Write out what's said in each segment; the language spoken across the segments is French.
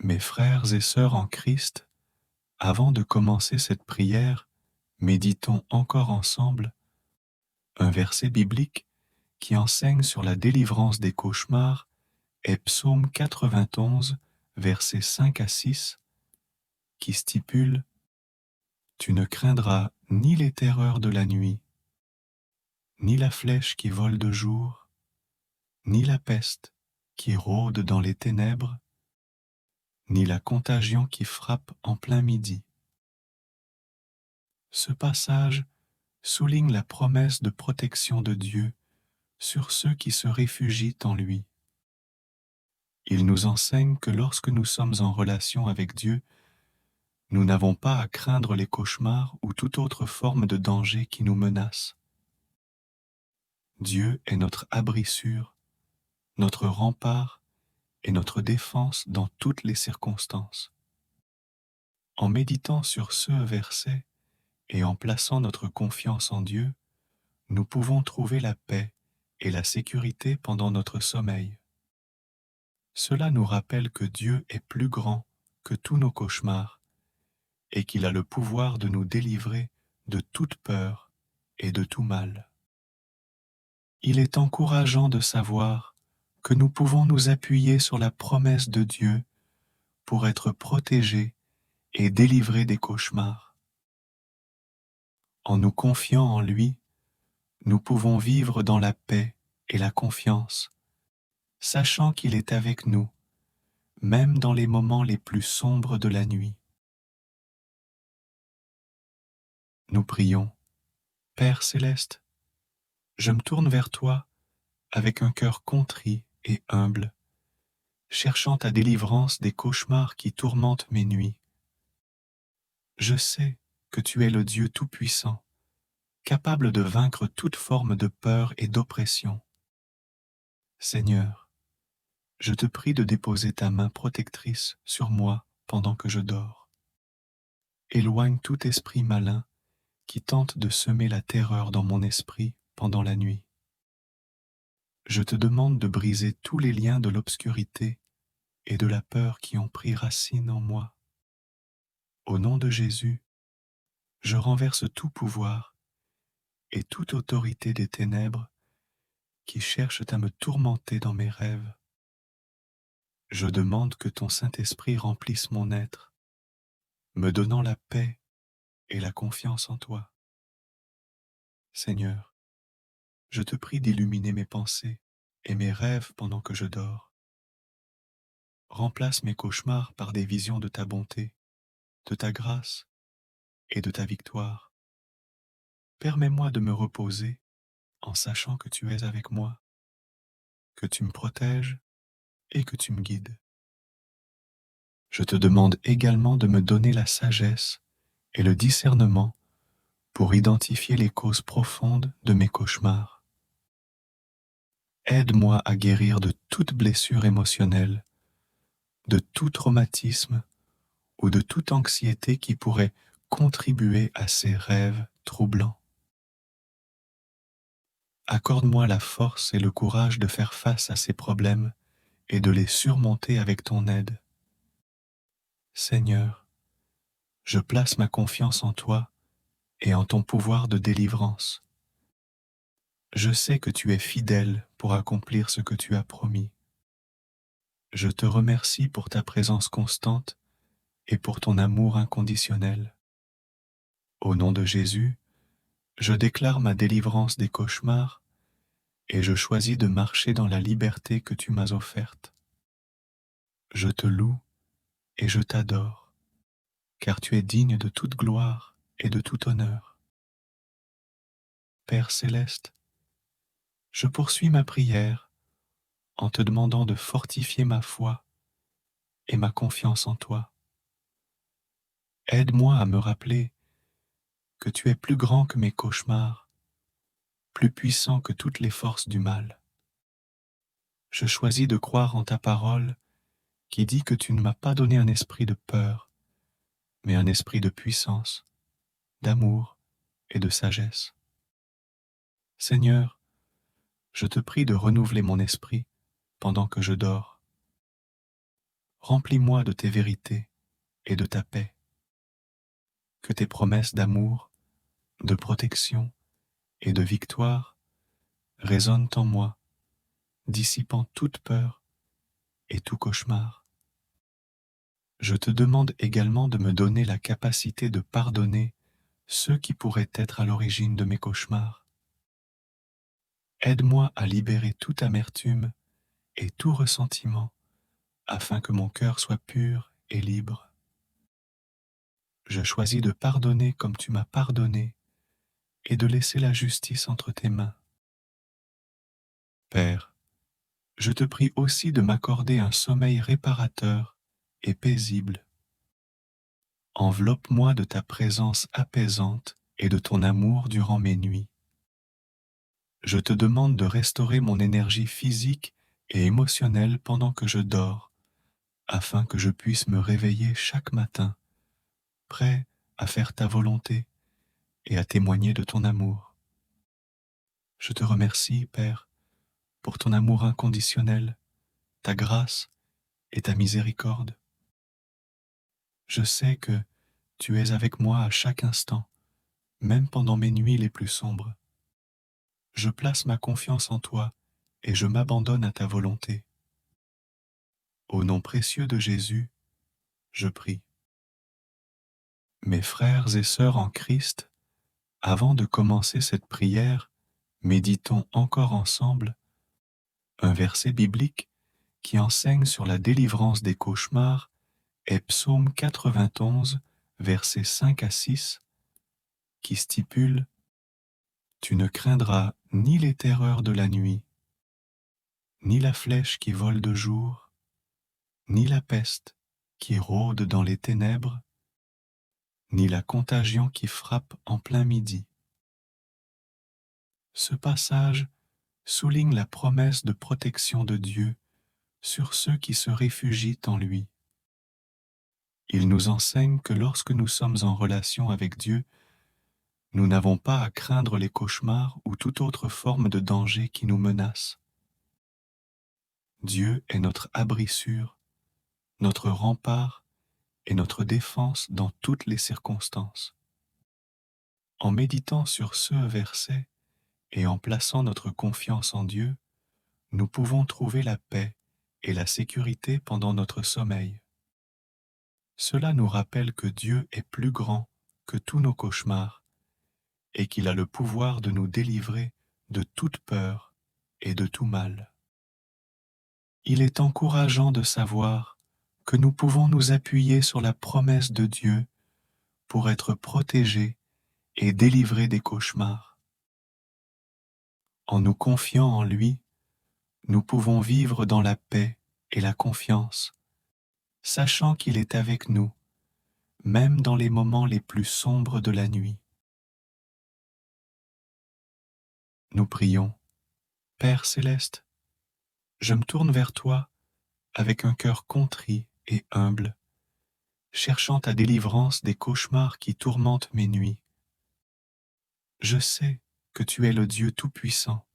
Mes frères et sœurs en Christ, avant de commencer cette prière, méditons encore ensemble un verset biblique qui enseigne sur la délivrance des cauchemars est Psaume 91, versets 5 à 6, qui stipule « Tu ne craindras ni les terreurs de la nuit, ni la flèche qui vole de jour, ni la peste qui rôde dans les ténèbres, ni la contagion qui frappe en plein midi. » Ce passage souligne la promesse de protection de Dieu sur ceux qui se réfugient en lui. Il nous enseigne que lorsque nous sommes en relation avec Dieu, nous n'avons pas à craindre les cauchemars ou toute autre forme de danger qui nous menace. Dieu est notre abri sûr, notre rempart et notre défense dans toutes les circonstances. En méditant sur ce verset et en plaçant notre confiance en Dieu, nous pouvons trouver la paix et la sécurité pendant notre sommeil. Cela nous rappelle que Dieu est plus grand que tous nos cauchemars et qu'il a le pouvoir de nous délivrer de toute peur et de tout mal. Il est encourageant de savoir que nous pouvons nous appuyer sur la promesse de Dieu pour être protégés et délivrés des cauchemars. En nous confiant en lui, nous pouvons vivre dans la paix et la confiance, sachant qu'il est avec nous, même dans les moments les plus sombres de la nuit. Nous prions. Père céleste, je me tourne vers toi avec un cœur contrit et humble, cherchant ta délivrance des cauchemars qui tourmentent mes nuits. Je sais que tu es le Dieu Tout-Puissant, capable de vaincre toute forme de peur et d'oppression. Seigneur, je te prie de déposer ta main protectrice sur moi pendant que je dors. Éloigne tout esprit malin qui tente de semer la terreur dans mon esprit pendant la nuit. Je te demande de briser tous les liens de l'obscurité et de la peur qui ont pris racine en moi. Au nom de Jésus, je renverse tout pouvoir et toute autorité des ténèbres qui cherchent à me tourmenter dans mes rêves. Je demande que ton Saint-Esprit remplisse mon être, me donnant la paix et la confiance en toi. Seigneur, je te prie d'illuminer mes pensées et mes rêves pendant que je dors. Remplace mes cauchemars par des visions de ta bonté, de ta grâce et de ta victoire. Permets-moi de me reposer en sachant que tu es avec moi, que tu me protèges et que tu me guides. Je te demande également de me donner la sagesse et le discernement pour identifier les causes profondes de mes cauchemars. Aide-moi à guérir de toute blessure émotionnelle, de tout traumatisme ou de toute anxiété qui pourrait contribuer à ces rêves troublants. Accorde-moi la force et le courage de faire face à ces problèmes et de les surmonter avec ton aide. Seigneur, je place ma confiance en toi et en ton pouvoir de délivrance. Je sais que tu es fidèle pour accomplir ce que tu as promis. Je te remercie pour ta présence constante et pour ton amour inconditionnel. Au nom de Jésus, je déclare ma délivrance des cauchemars et je choisis de marcher dans la liberté que tu m'as offerte. Je te loue et je t'adore, car tu es digne de toute gloire et de tout honneur. Père céleste, je poursuis ma prière en te demandant de fortifier ma foi et ma confiance en toi. Aide-moi à me rappeler que tu es plus grand que mes cauchemars, plus puissant que toutes les forces du mal. Je choisis de croire en ta parole qui dit que tu ne m'as pas donné un esprit de peur, mais un esprit de puissance, d'amour et de sagesse. Seigneur, je te prie de renouveler mon esprit pendant que je dors. Remplis-moi de tes vérités et de ta paix. Que tes promesses d'amour, de protection et de victoire résonnent en moi, dissipant toute peur et tout cauchemar. Je te demande également de me donner la capacité de pardonner ceux qui pourraient être à l'origine de mes cauchemars. Aide-moi à libérer toute amertume et tout ressentiment afin que mon cœur soit pur et libre. Je choisis de pardonner comme tu m'as pardonné et de laisser la justice entre tes mains. Père, je te prie aussi de m'accorder un sommeil réparateur et paisible. Enveloppe-moi de ta présence apaisante et de ton amour durant mes nuits. Je te demande de restaurer mon énergie physique et émotionnelle pendant que je dors, afin que je puisse me réveiller chaque matin, prêt à faire ta volonté et à témoigner de ton amour. Je te remercie, Père, pour ton amour inconditionnel, ta grâce et ta miséricorde. Je sais que tu es avec moi à chaque instant, même pendant mes nuits les plus sombres. Je place ma confiance en toi et je m'abandonne à ta volonté. Au nom précieux de Jésus, je prie. Mes frères et sœurs en Christ, avant de commencer cette prière, méditons encore ensemble un verset biblique qui enseigne sur la délivrance des cauchemars est Psaume 91, versets 5 à 6, qui stipule « Tu ne craindras ni les terreurs de la nuit, ni la flèche qui vole de jour, ni la peste qui rôde dans les ténèbres, ni la contagion qui frappe en plein midi. » Ce passage souligne la promesse de protection de Dieu sur ceux qui se réfugient en lui. Il nous enseigne que lorsque nous sommes en relation avec Dieu, nous n'avons pas à craindre les cauchemars ou toute autre forme de danger qui nous menace. Dieu est notre abri sûr, notre rempart et notre défense dans toutes les circonstances. En méditant sur ce verset et en plaçant notre confiance en Dieu, nous pouvons trouver la paix et la sécurité pendant notre sommeil. Cela nous rappelle que Dieu est plus grand que tous nos cauchemars et qu'il a le pouvoir de nous délivrer de toute peur et de tout mal. Il est encourageant de savoir que nous pouvons nous appuyer sur la promesse de Dieu pour être protégés et délivrés des cauchemars. En nous confiant en lui, nous pouvons vivre dans la paix et la confiance, sachant qu'il est avec nous, même dans les moments les plus sombres de la nuit. Nous prions. Père céleste, je me tourne vers toi avec un cœur contrit et humble, cherchant ta délivrance des cauchemars qui tourmentent mes nuits. Je sais que tu es le Dieu Tout-Puissant,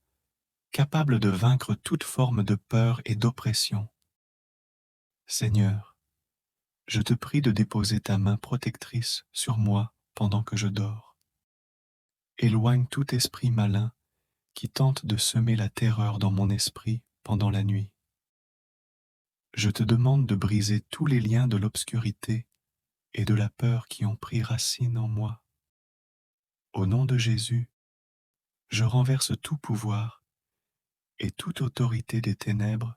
capable de vaincre toute forme de peur et d'oppression. Seigneur, je te prie de déposer ta main protectrice sur moi pendant que je dors. Éloigne tout esprit malin qui tente de semer la terreur dans mon esprit pendant la nuit. Je te demande de briser tous les liens de l'obscurité et de la peur qui ont pris racine en moi. Au nom de Jésus, je renverse tout pouvoir et toute autorité des ténèbres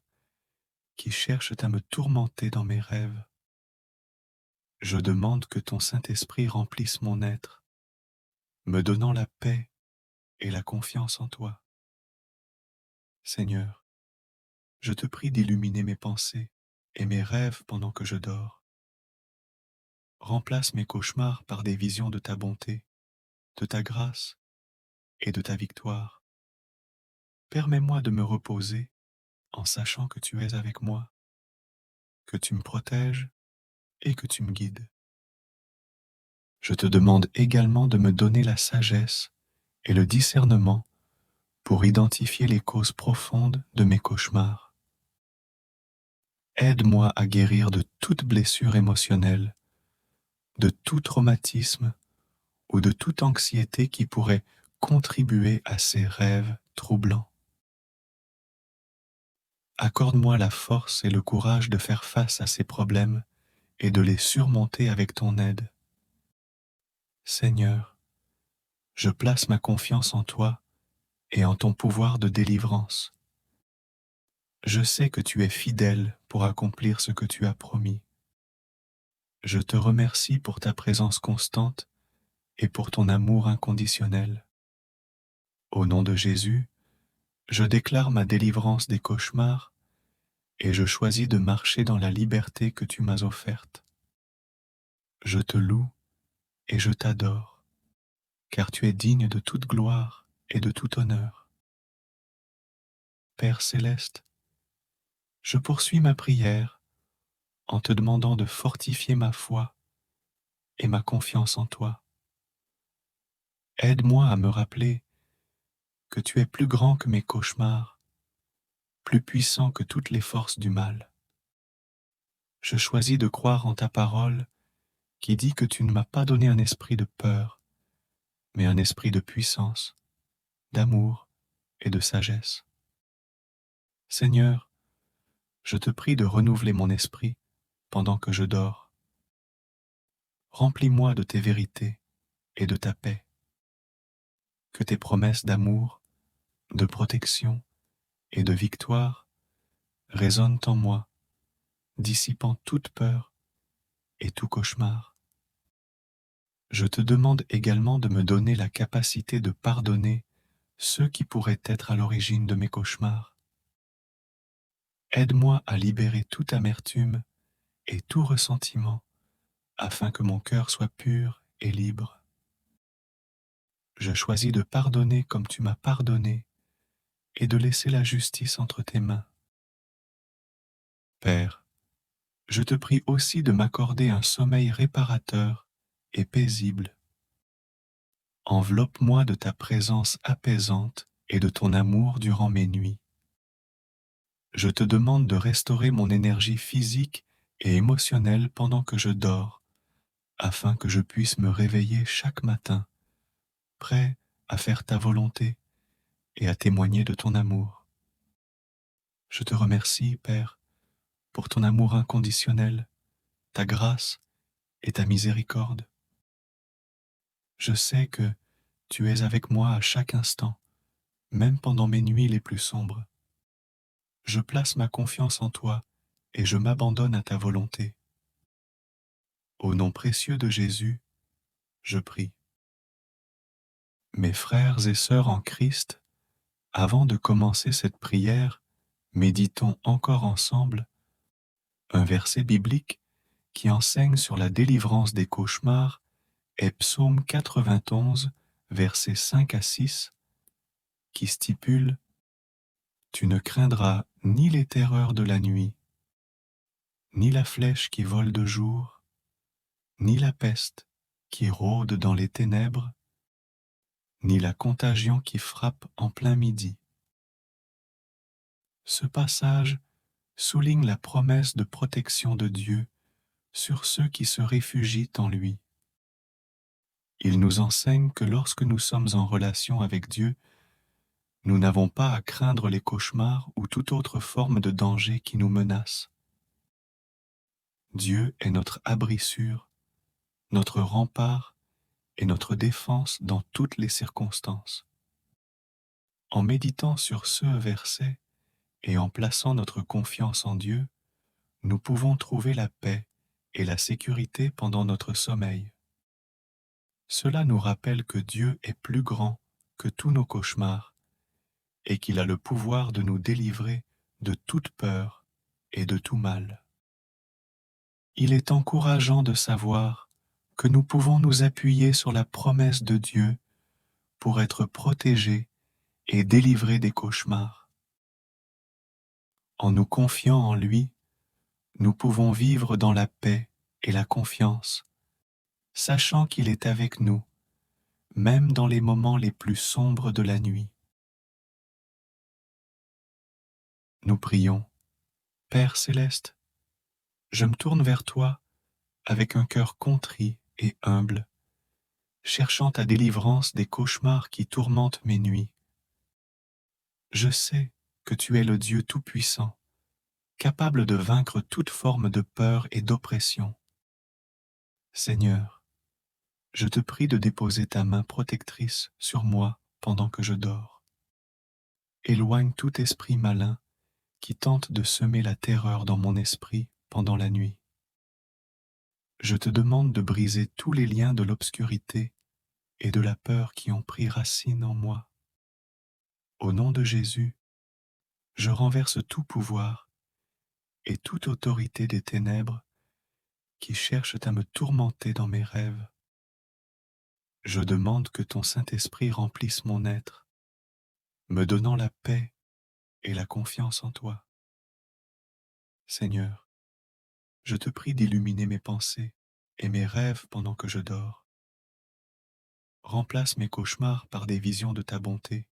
qui cherchent à me tourmenter dans mes rêves. Je demande que ton Saint-Esprit remplisse mon être, me donnant la paix et la confiance en toi. Seigneur, je te prie d'illuminer mes pensées et mes rêves pendant que je dors. Remplace mes cauchemars par des visions de ta bonté, de ta grâce et de ta victoire. Permets-moi de me reposer en sachant que tu es avec moi, que tu me protèges et que tu me guides. Je te demande également de me donner la sagesse et le discernement pour identifier les causes profondes de mes cauchemars. Aide-moi à guérir de toute blessure émotionnelle, de tout traumatisme ou de toute anxiété qui pourrait contribuer à ces rêves troublants. Accorde-moi la force et le courage de faire face à ces problèmes et de les surmonter avec ton aide. Seigneur, je place ma confiance en toi et en ton pouvoir de délivrance. Je sais que tu es fidèle pour accomplir ce que tu as promis. Je te remercie pour ta présence constante et pour ton amour inconditionnel. Au nom de Jésus, je déclare ma délivrance des cauchemars et je choisis de marcher dans la liberté que tu m'as offerte. Je te loue et je t'adore, car tu es digne de toute gloire et de tout honneur. Père céleste, je poursuis ma prière en te demandant de fortifier ma foi et ma confiance en toi. Aide-moi à me rappeler que tu es plus grand que mes cauchemars, plus puissant que toutes les forces du mal. Je choisis de croire en ta parole qui dit que tu ne m'as pas donné un esprit de peur, mais un esprit de puissance, d'amour et de sagesse. Seigneur, je te prie de renouveler mon esprit pendant que je dors. Remplis-moi de tes vérités et de ta paix. Que tes promesses d'amour, de protection et de victoire résonnent en moi, dissipant toute peur et tout cauchemar. Je te demande également de me donner la capacité de pardonner ceux qui pourraient être à l'origine de mes cauchemars. Aide-moi à libérer toute amertume et tout ressentiment afin que mon cœur soit pur et libre. Je choisis de pardonner comme tu m'as pardonné et de laisser la justice entre tes mains. Père, je te prie aussi de m'accorder un sommeil réparateur et paisible. Enveloppe-moi de ta présence apaisante et de ton amour durant mes nuits. Je te demande de restaurer mon énergie physique et émotionnelle pendant que je dors, afin que je puisse me réveiller chaque matin, prêt à faire ta volonté et à témoigner de ton amour. Je te remercie, Père, pour ton amour inconditionnel, ta grâce et ta miséricorde. Je sais que tu es avec moi à chaque instant, même pendant mes nuits les plus sombres. Je place ma confiance en toi et je m'abandonne à ta volonté. Au nom précieux de Jésus, je prie. Mes frères et sœurs en Christ, avant de commencer cette prière, méditons encore ensemble un verset biblique qui enseigne sur la délivrance des cauchemars est Psaume 91, versets 5 à 6, qui stipule « Tu ne craindras ni les terreurs de la nuit, ni la flèche qui vole de jour, ni la peste qui rôde dans les ténèbres, ni la contagion qui frappe en plein midi. » Ce passage souligne la promesse de protection de Dieu sur ceux qui se réfugient en lui. Il nous enseigne que lorsque nous sommes en relation avec Dieu, nous n'avons pas à craindre les cauchemars ou toute autre forme de danger qui nous menace. Dieu est notre abri sûr, notre rempart et notre défense dans toutes les circonstances. En méditant sur ce verset et en plaçant notre confiance en Dieu, nous pouvons trouver la paix et la sécurité pendant notre sommeil. Cela nous rappelle que Dieu est plus grand que tous nos cauchemars et qu'il a le pouvoir de nous délivrer de toute peur et de tout mal. Il est encourageant de savoir que nous pouvons nous appuyer sur la promesse de Dieu pour être protégés et délivrés des cauchemars. En nous confiant en lui, nous pouvons vivre dans la paix et la confiance, sachant qu'il est avec nous, même dans les moments les plus sombres de la nuit. Nous prions. Père céleste, je me tourne vers toi avec un cœur contrit et humble, cherchant ta délivrance des cauchemars qui tourmentent mes nuits. Je sais que tu es le Dieu Tout-Puissant, capable de vaincre toute forme de peur et d'oppression. Seigneur, je te prie de déposer ta main protectrice sur moi pendant que je dors. Éloigne tout esprit malin qui tente de semer la terreur dans mon esprit pendant la nuit. Je te demande de briser tous les liens de l'obscurité et de la peur qui ont pris racine en moi. Au nom de Jésus, je renverse tout pouvoir et toute autorité des ténèbres qui cherchent à me tourmenter dans mes rêves. Je demande que ton Saint-Esprit remplisse mon être, me donnant la paix et la confiance en toi. Seigneur, je te prie d'illuminer mes pensées et mes rêves pendant que je dors. Remplace mes cauchemars par des visions de ta bonté,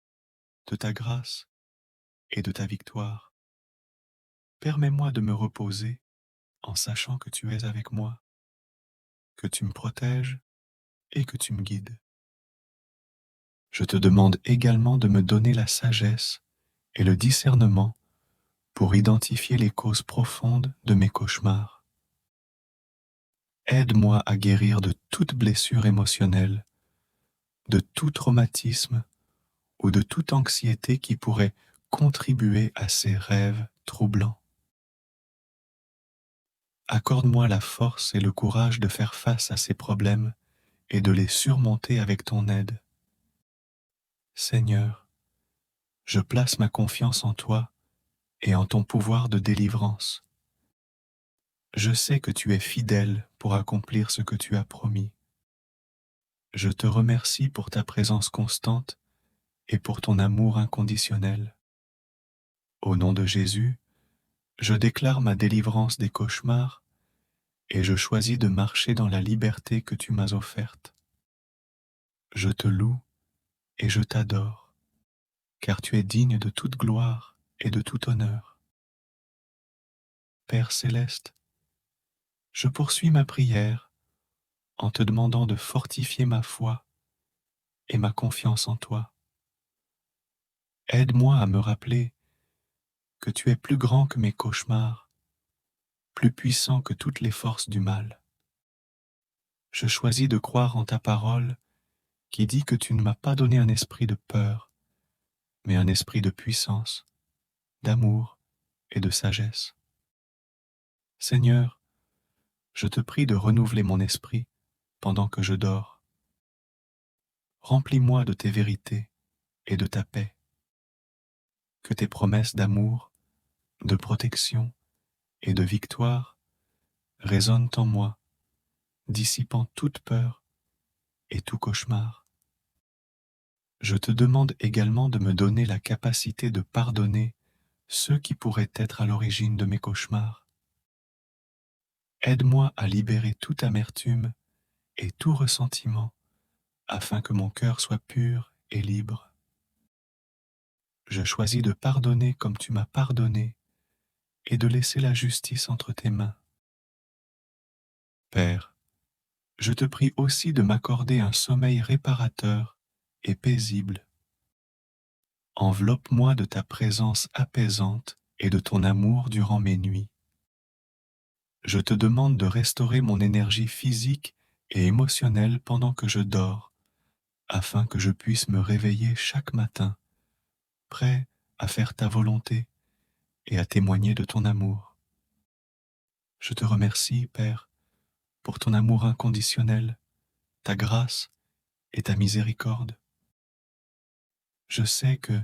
de ta grâce et de ta victoire. Permets-moi de me reposer en sachant que tu es avec moi, que tu me protèges et que tu me guides. Je te demande également de me donner la sagesse et le discernement pour identifier les causes profondes de mes cauchemars. Aide-moi à guérir de toute blessure émotionnelle, de tout traumatisme ou de toute anxiété qui pourrait contribuer à ces rêves troublants. Accorde-moi la force et le courage de faire face à ces problèmes et de les surmonter avec ton aide. Seigneur, je place ma confiance en toi et en ton pouvoir de délivrance. Je sais que tu es fidèle pour accomplir ce que tu as promis. Je te remercie pour ta présence constante et pour ton amour inconditionnel. Au nom de Jésus, je déclare ma délivrance des cauchemars et je choisis de marcher dans la liberté que tu m'as offerte. Je te loue et je t'adore, car tu es digne de toute gloire et de tout honneur. Père céleste, je poursuis ma prière en te demandant de fortifier ma foi et ma confiance en toi. Aide-moi à me rappeler que tu es plus grand que mes cauchemars, plus puissant que toutes les forces du mal. Je choisis de croire en ta parole qui dit que tu ne m'as pas donné un esprit de peur, mais un esprit de puissance, d'amour et de sagesse. Seigneur, je te prie de renouveler mon esprit pendant que je dors. Remplis-moi de tes vérités et de ta paix. Que tes promesses d'amour, de protection et de victoire résonnent en moi, dissipant toute peur et tout cauchemar. Je te demande également de me donner la capacité de pardonner ceux qui pourraient être à l'origine de mes cauchemars. Aide-moi à libérer toute amertume et tout ressentiment afin que mon cœur soit pur et libre. Je choisis de pardonner comme tu m'as pardonné et de laisser la justice entre tes mains. Père, je te prie aussi de m'accorder un sommeil réparateur et paisible. Enveloppe-moi de ta présence apaisante et de ton amour durant mes nuits. Je te demande de restaurer mon énergie physique et émotionnelle pendant que je dors, afin que je puisse me réveiller chaque matin, prêt à faire ta volonté et à témoigner de ton amour. Je te remercie, Père, pour ton amour inconditionnel, ta grâce et ta miséricorde. Je sais que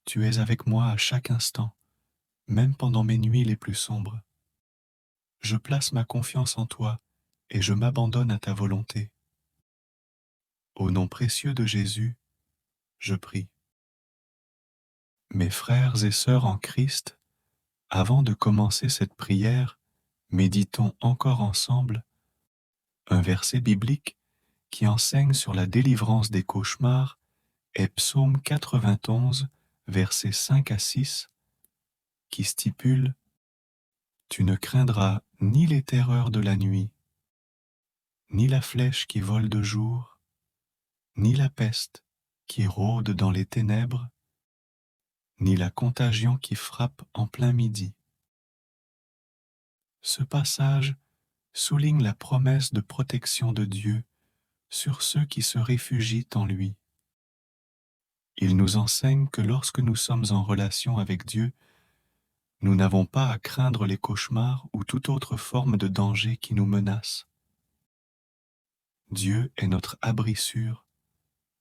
tu es avec moi à chaque instant, même pendant mes nuits les plus sombres. Je place ma confiance en toi et je m'abandonne à ta volonté. Au nom précieux de Jésus, je prie. Mes frères et sœurs en Christ, avant de commencer cette prière, méditons encore ensemble un verset biblique qui enseigne sur la délivrance des cauchemars est Psaume 91, versets 5 à 6, qui stipule « Tu ne craindras ni les terreurs de la nuit, ni la flèche qui vole de jour, ni la peste qui rôde dans les ténèbres, ni la contagion qui frappe en plein midi. Ce passage souligne la promesse de protection de Dieu sur ceux qui se réfugient en lui. Il nous enseigne que lorsque nous sommes en relation avec Dieu, nous n'avons pas à craindre les cauchemars ou toute autre forme de danger qui nous menace. Dieu est notre abri sûr,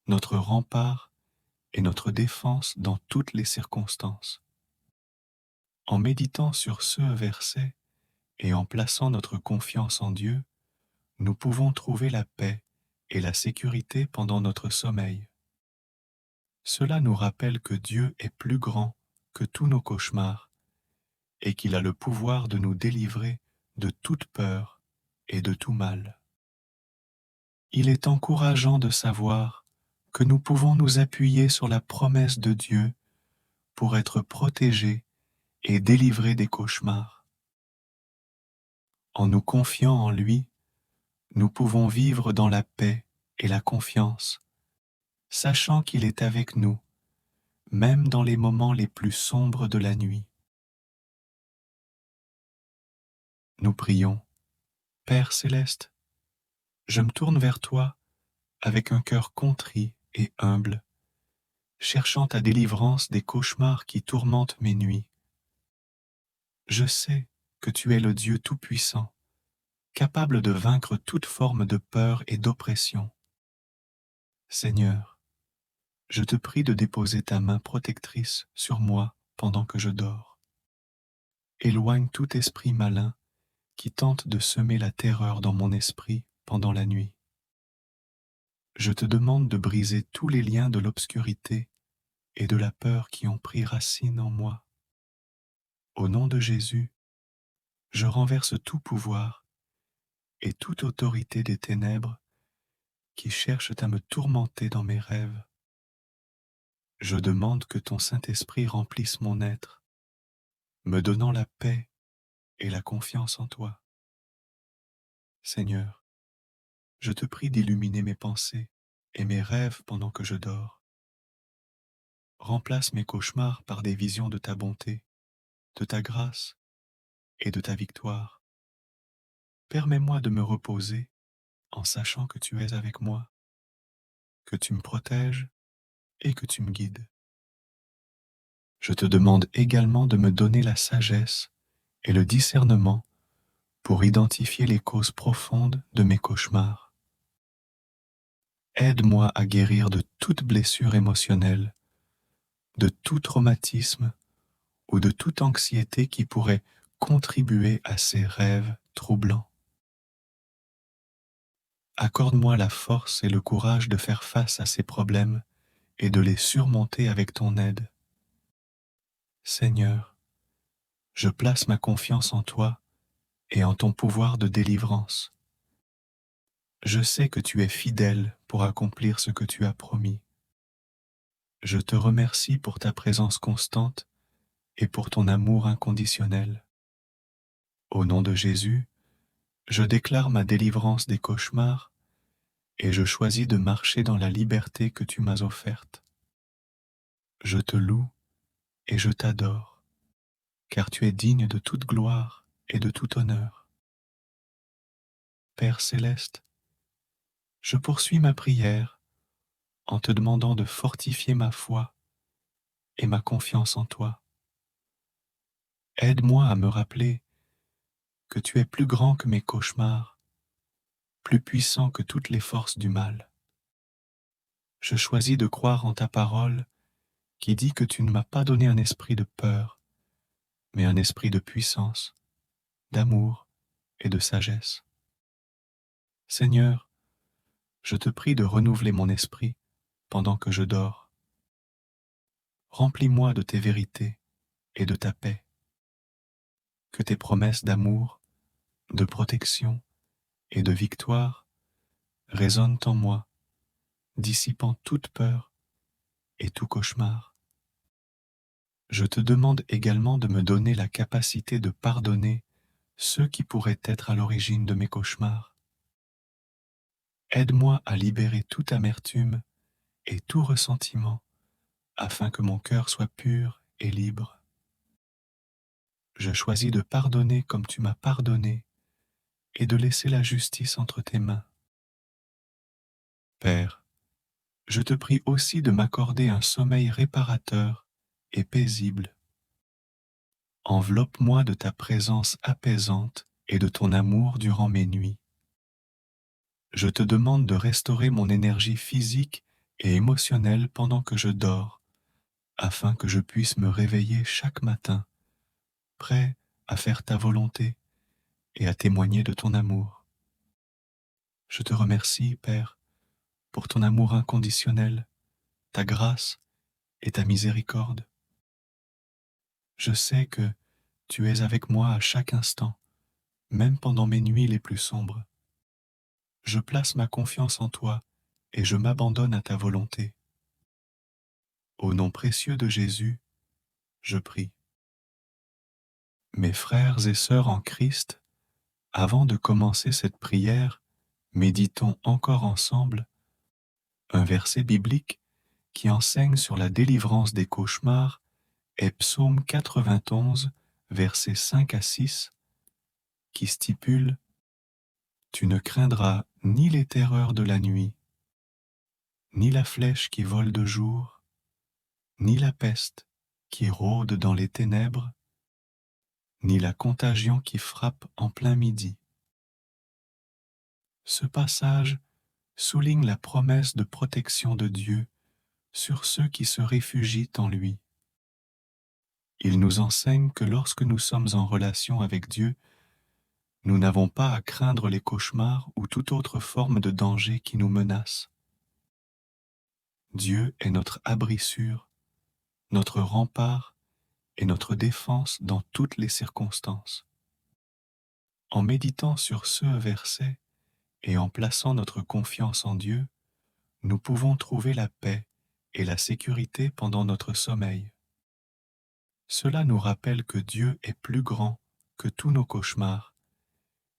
notre rempart et notre défense dans toutes les circonstances. En méditant sur ce verset et en plaçant notre confiance en Dieu, nous pouvons trouver la paix et la sécurité pendant notre sommeil. Cela nous rappelle que Dieu est plus grand que tous nos cauchemars et qu'il a le pouvoir de nous délivrer de toute peur et de tout mal. Il est encourageant de savoir que nous pouvons nous appuyer sur la promesse de Dieu pour être protégés et délivrés des cauchemars. En nous confiant en lui, nous pouvons vivre dans la paix et la confiance, sachant qu'il est avec nous, même dans les moments les plus sombres de la nuit. Nous prions. Père céleste, je me tourne vers toi avec un cœur contrit et humble, cherchant ta délivrance des cauchemars qui tourmentent mes nuits. Je sais que tu es le Dieu Tout-Puissant, capable de vaincre toute forme de peur et d'oppression. Seigneur, je te prie de déposer ta main protectrice sur moi pendant que je dors. Éloigne tout esprit malin qui tente de semer la terreur dans mon esprit pendant la nuit. Je te demande de briser tous les liens de l'obscurité et de la peur qui ont pris racine en moi. Au nom de Jésus, je renverse tout pouvoir et toute autorité des ténèbres qui cherchent à me tourmenter dans mes rêves. Je demande que ton Saint-Esprit remplisse mon être, me donnant la paix et la confiance en toi. Seigneur, je te prie d'illuminer mes pensées et mes rêves pendant que je dors. Remplace mes cauchemars par des visions de ta bonté, de ta grâce et de ta victoire. Permets-moi de me reposer en sachant que tu es avec moi, que tu me protèges et que tu me guides. Je te demande également de me donner la sagesse et le discernement pour identifier les causes profondes de mes cauchemars. Aide-moi à guérir de toute blessure émotionnelle, de tout traumatisme ou de toute anxiété qui pourrait contribuer à ces rêves troublants. Accorde-moi la force et le courage de faire face à ces problèmes et de les surmonter avec ton aide. Seigneur, je place ma confiance en toi et en ton pouvoir de délivrance. Je sais que tu es fidèle pour accomplir ce que tu as promis. Je te remercie pour ta présence constante et pour ton amour inconditionnel. Au nom de Jésus, je déclare ma délivrance des cauchemars et je choisis de marcher dans la liberté que tu m'as offerte. Je te loue et je t'adore, car tu es digne de toute gloire et de tout honneur. Père céleste, je poursuis ma prière en te demandant de fortifier ma foi et ma confiance en toi. Aide-moi à me rappeler que tu es plus grand que mes cauchemars, plus puissant que toutes les forces du mal. Je choisis de croire en ta parole qui dit que tu ne m'as pas donné un esprit de peur, mais un esprit de puissance, d'amour et de sagesse. Seigneur, je te prie de renouveler mon esprit pendant que je dors. Remplis-moi de tes vérités et de ta paix. Que tes promesses d'amour, de protection et de victoire résonnent en moi, dissipant toute peur et tout cauchemar. Je te demande également de me donner la capacité de pardonner ceux qui pourraient être à l'origine de mes cauchemars. Aide-moi à libérer toute amertume et tout ressentiment, afin que mon cœur soit pur et libre. Je choisis de pardonner comme tu m'as pardonné et de laisser la justice entre tes mains. Père, je te prie aussi de m'accorder un sommeil réparateur et paisible. Enveloppe-moi de ta présence apaisante et de ton amour durant mes nuits. Je te demande de restaurer mon énergie physique et émotionnelle pendant que je dors, afin que je puisse me réveiller chaque matin, prêt à faire ta volonté et à témoigner de ton amour. Je te remercie, Père, pour ton amour inconditionnel, ta grâce et ta miséricorde. Je sais que tu es avec moi à chaque instant, même pendant mes nuits les plus sombres. Je place ma confiance en toi et je m'abandonne à ta volonté. Au nom précieux de Jésus, je prie. Mes frères et sœurs en Christ, avant de commencer cette prière, méditons encore ensemble un verset biblique qui enseigne sur la délivrance des cauchemars est Psaume 91, versets 5 à 6, qui stipule « Tu ne craindras ni les terreurs de la nuit, ni la flèche qui vole de jour, ni la peste qui rôde dans les ténèbres, ni la contagion qui frappe en plein midi. » Ce passage souligne la promesse de protection de Dieu sur ceux qui se réfugient en lui. Il nous enseigne que lorsque nous sommes en relation avec Dieu, nous n'avons pas à craindre les cauchemars ou toute autre forme de danger qui nous menace. Dieu est notre abri sûr, notre rempart et notre défense dans toutes les circonstances. En méditant sur ce verset et en plaçant notre confiance en Dieu, nous pouvons trouver la paix et la sécurité pendant notre sommeil. Cela nous rappelle que Dieu est plus grand que tous nos cauchemars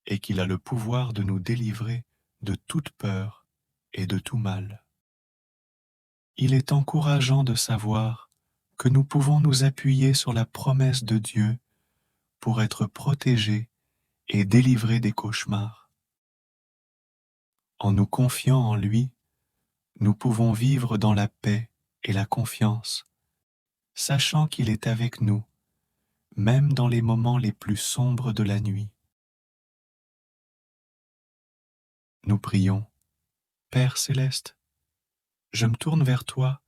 et qu'il a le pouvoir de nous délivrer de toute peur et de tout mal. Il est encourageant de savoir que nous pouvons nous appuyer sur la promesse de Dieu pour être protégés et délivrés des cauchemars. En nous confiant en lui, nous pouvons vivre dans la paix et la confiance, sachant qu'il est avec nous, même dans les moments les plus sombres de la nuit. Nous prions. Père céleste, je me tourne vers toi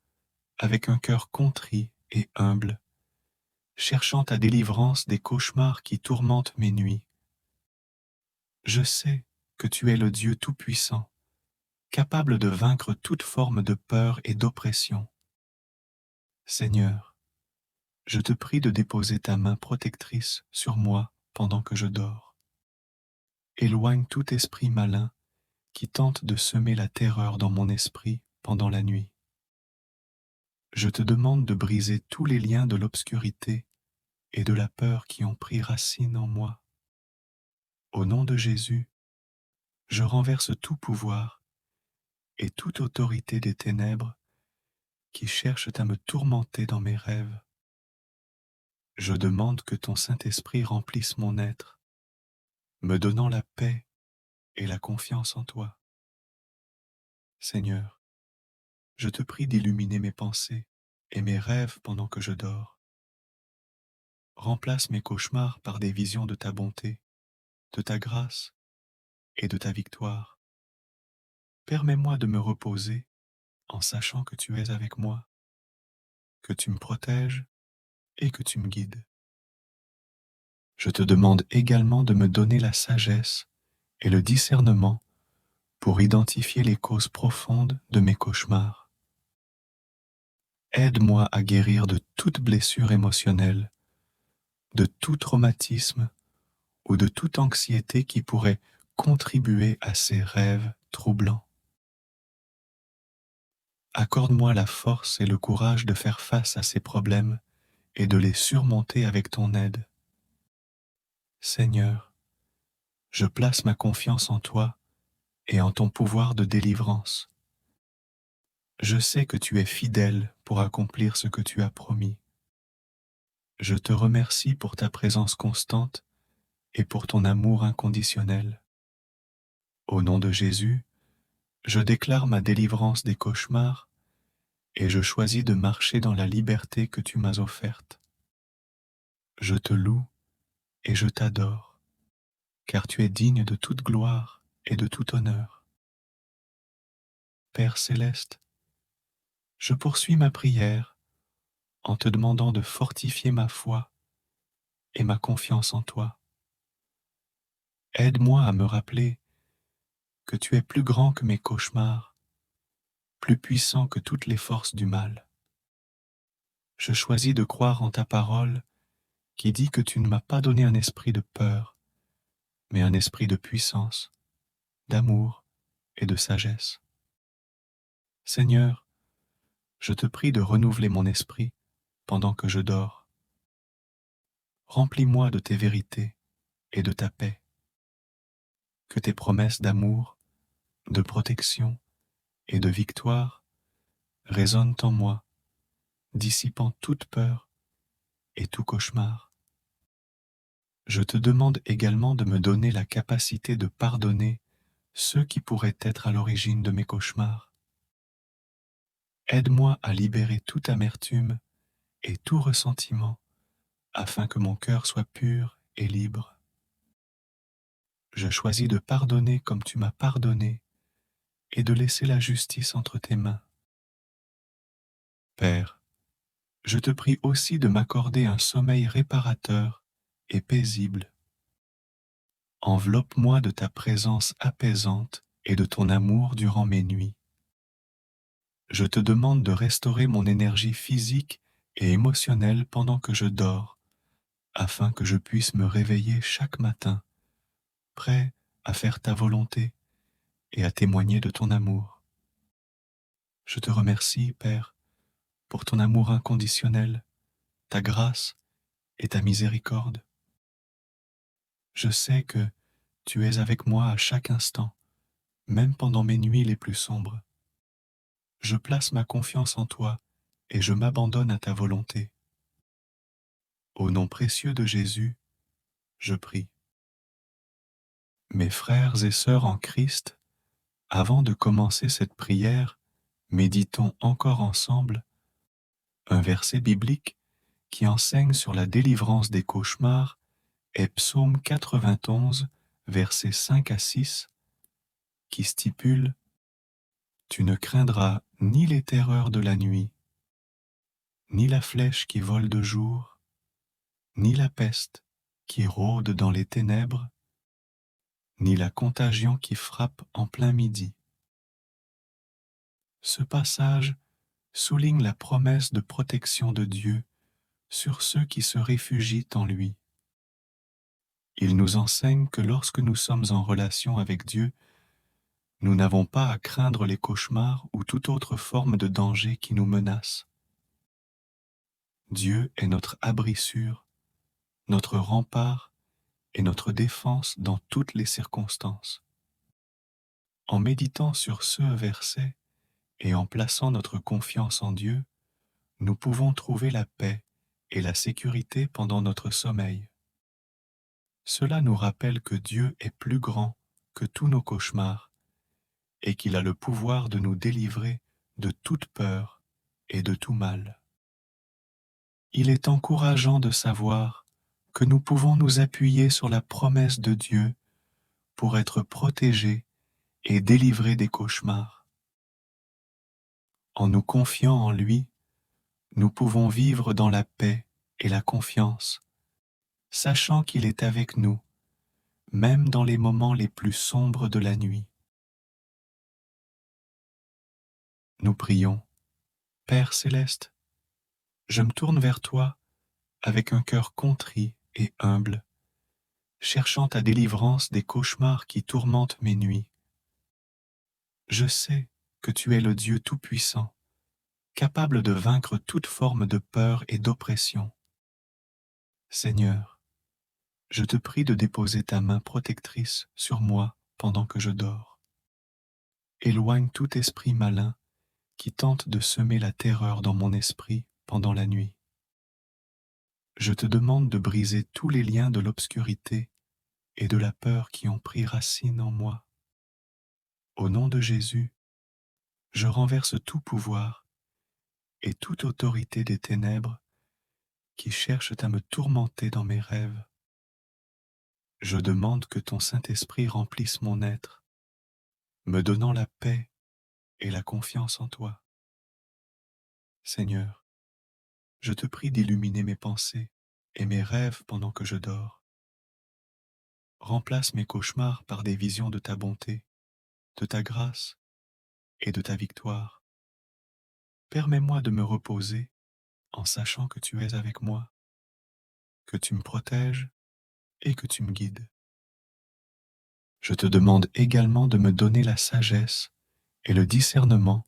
avec un cœur contrit et humble, cherchant ta délivrance des cauchemars qui tourmentent mes nuits. Je sais que tu es le Dieu Tout-Puissant, capable de vaincre toute forme de peur et d'oppression. Seigneur, je te prie de déposer ta main protectrice sur moi pendant que je dors. Éloigne tout esprit malin qui tente de semer la terreur dans mon esprit pendant la nuit. Je te demande de briser tous les liens de l'obscurité et de la peur qui ont pris racine en moi. Au nom de Jésus, je renverse tout pouvoir et toute autorité des ténèbres qui cherchent à me tourmenter dans mes rêves. Je demande que ton Saint-Esprit remplisse mon être, me donnant la paix et la confiance en toi. Seigneur, je te prie d'illuminer mes pensées et mes rêves pendant que je dors. Remplace mes cauchemars par des visions de ta bonté, de ta grâce et de ta victoire. Permets-moi de me reposer en sachant que tu es avec moi, que tu me protèges et que tu me guides. Je te demande également de me donner la sagesse et le discernement pour identifier les causes profondes de mes cauchemars. Aide-moi à guérir de toute blessure émotionnelle, de tout traumatisme ou de toute anxiété qui pourrait contribuer à ces rêves troublants. Accorde-moi la force et le courage de faire face à ces problèmes et de les surmonter avec ton aide. Seigneur, Je place ma confiance en toi et en ton pouvoir de délivrance. Je sais que tu es fidèle pour accomplir ce que tu as promis. Je te remercie pour ta présence constante et pour ton amour inconditionnel. Au nom de Jésus, je déclare ma délivrance des cauchemars et je choisis de marcher dans la liberté que tu m'as offerte. Je te loue et je t'adore, car tu es digne de toute gloire et de tout honneur. Père céleste, je poursuis ma prière en te demandant de fortifier ma foi et ma confiance en toi. Aide-moi à me rappeler que tu es plus grand que mes cauchemars, plus puissant que toutes les forces du mal. Je choisis de croire en ta parole qui dit que tu ne m'as pas donné un esprit de peur, mais un esprit de puissance, d'amour et de sagesse. Seigneur, je te prie de renouveler mon esprit pendant que je dors. Remplis-moi de tes vérités et de ta paix. Que tes promesses d'amour, de protection et de victoire résonnent en moi, dissipant toute peur et tout cauchemar. Je te demande également de me donner la capacité de pardonner ceux qui pourraient être à l'origine de mes cauchemars. Aide-moi à libérer toute amertume et tout ressentiment afin que mon cœur soit pur et libre. Je choisis de pardonner comme tu m'as pardonné et de laisser la justice entre tes mains. Père, je te prie aussi de m'accorder un sommeil réparateur et paisible. Enveloppe-moi de ta présence apaisante et de ton amour durant mes nuits. Je te demande de restaurer mon énergie physique et émotionnelle pendant que je dors, afin que je puisse me réveiller chaque matin, prêt à faire ta volonté et à témoigner de ton amour. Je te remercie, Père, pour ton amour inconditionnel, ta grâce et ta miséricorde. Je sais que tu es avec moi à chaque instant, même pendant mes nuits les plus sombres. Je place ma confiance en toi et je m'abandonne à ta volonté. Au nom précieux de Jésus, je prie. Mes frères et sœurs en Christ, avant de commencer cette prière, méditons encore ensemble un verset biblique qui enseigne sur la délivrance des cauchemars est Psaume 91, versets 5 à 6, qui stipule « Tu ne craindras ni les terreurs de la nuit, ni la flèche qui vole de jour, ni la peste qui rôde dans les ténèbres, ni la contagion qui frappe en plein midi. » Ce passage souligne la promesse de protection de Dieu sur ceux qui se réfugient en lui. Il nous enseigne que lorsque nous sommes en relation avec Dieu, nous n'avons pas à craindre les cauchemars ou toute autre forme de danger qui nous menace. Dieu est notre abri sûr, notre rempart et notre défense dans toutes les circonstances. En méditant sur ce verset et en plaçant notre confiance en Dieu, nous pouvons trouver la paix et la sécurité pendant notre sommeil. Cela nous rappelle que Dieu est plus grand que tous nos cauchemars et qu'il a le pouvoir de nous délivrer de toute peur et de tout mal. Il est encourageant de savoir que nous pouvons nous appuyer sur la promesse de Dieu pour être protégés et délivrés des cauchemars. En nous confiant en lui, nous pouvons vivre dans la paix et la confiance, sachant qu'il est avec nous, même dans les moments les plus sombres de la nuit. Nous prions. Père céleste, je me tourne vers toi avec un cœur contrit et humble, cherchant ta délivrance des cauchemars qui tourmentent mes nuits. Je sais que tu es le Dieu Tout-Puissant, capable de vaincre toute forme de peur et d'oppression. Seigneur, Je te prie de déposer ta main protectrice sur moi pendant que je dors. Éloigne tout esprit malin qui tente de semer la terreur dans mon esprit pendant la nuit. Je te demande de briser tous les liens de l'obscurité et de la peur qui ont pris racine en moi. Au nom de Jésus, je renverse tout pouvoir et toute autorité des ténèbres qui cherchent à me tourmenter dans mes rêves. Je demande que ton Saint-Esprit remplisse mon être, me donnant la paix et la confiance en toi. Seigneur, je te prie d'illuminer mes pensées et mes rêves pendant que je dors. Remplace mes cauchemars par des visions de ta bonté, de ta grâce et de ta victoire. Permets-moi de me reposer en sachant que tu es avec moi, que tu me protèges et que tu me guides. Je te demande également de me donner la sagesse et le discernement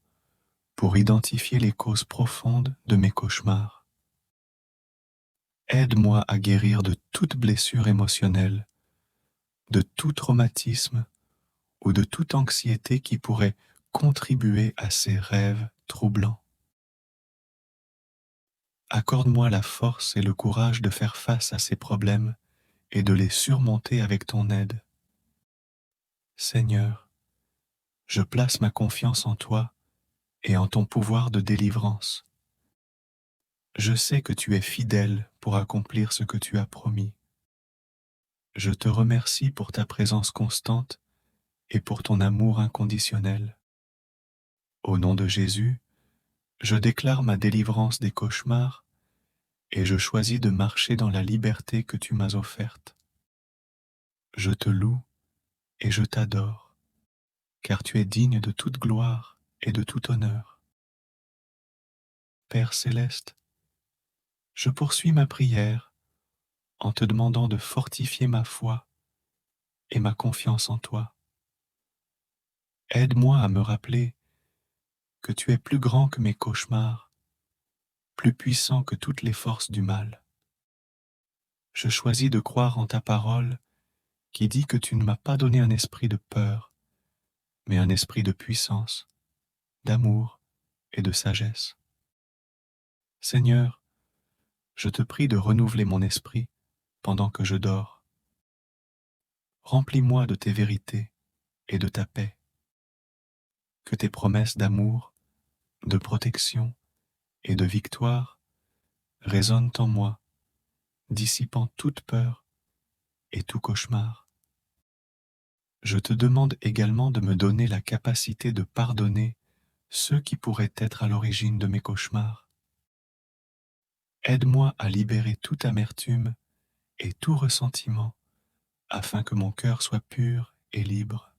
pour identifier les causes profondes de mes cauchemars. Aide-moi à guérir de toute blessure émotionnelle, de tout traumatisme ou de toute anxiété qui pourrait contribuer à ces rêves troublants. Accorde-moi la force et le courage de faire face à ces problèmes et de les surmonter avec ton aide. Seigneur, je place ma confiance en toi et en ton pouvoir de délivrance. Je sais que tu es fidèle pour accomplir ce que tu as promis. Je te remercie pour ta présence constante et pour ton amour inconditionnel. Au nom de Jésus, je déclare ma délivrance des cauchemars et je choisis de marcher dans la liberté que tu m'as offerte. Je te loue et je t'adore, car tu es digne de toute gloire et de tout honneur. Père céleste, je poursuis ma prière en te demandant de fortifier ma foi et ma confiance en toi. Aide-moi à me rappeler que tu es plus grand que mes cauchemars, plus puissant que toutes les forces du mal. Je choisis de croire en ta parole qui dit que tu ne m'as pas donné un esprit de peur, mais un esprit de puissance, d'amour et de sagesse. Seigneur, je te prie de renouveler mon esprit pendant que je dors. Remplis-moi de tes vérités et de ta paix. Que tes promesses d'amour, de protection et de victoire résonnent en moi, dissipant toute peur et tout cauchemar. Je te demande également de me donner la capacité de pardonner ceux qui pourraient être à l'origine de mes cauchemars. Aide-moi à libérer toute amertume et tout ressentiment afin que mon cœur soit pur et libre.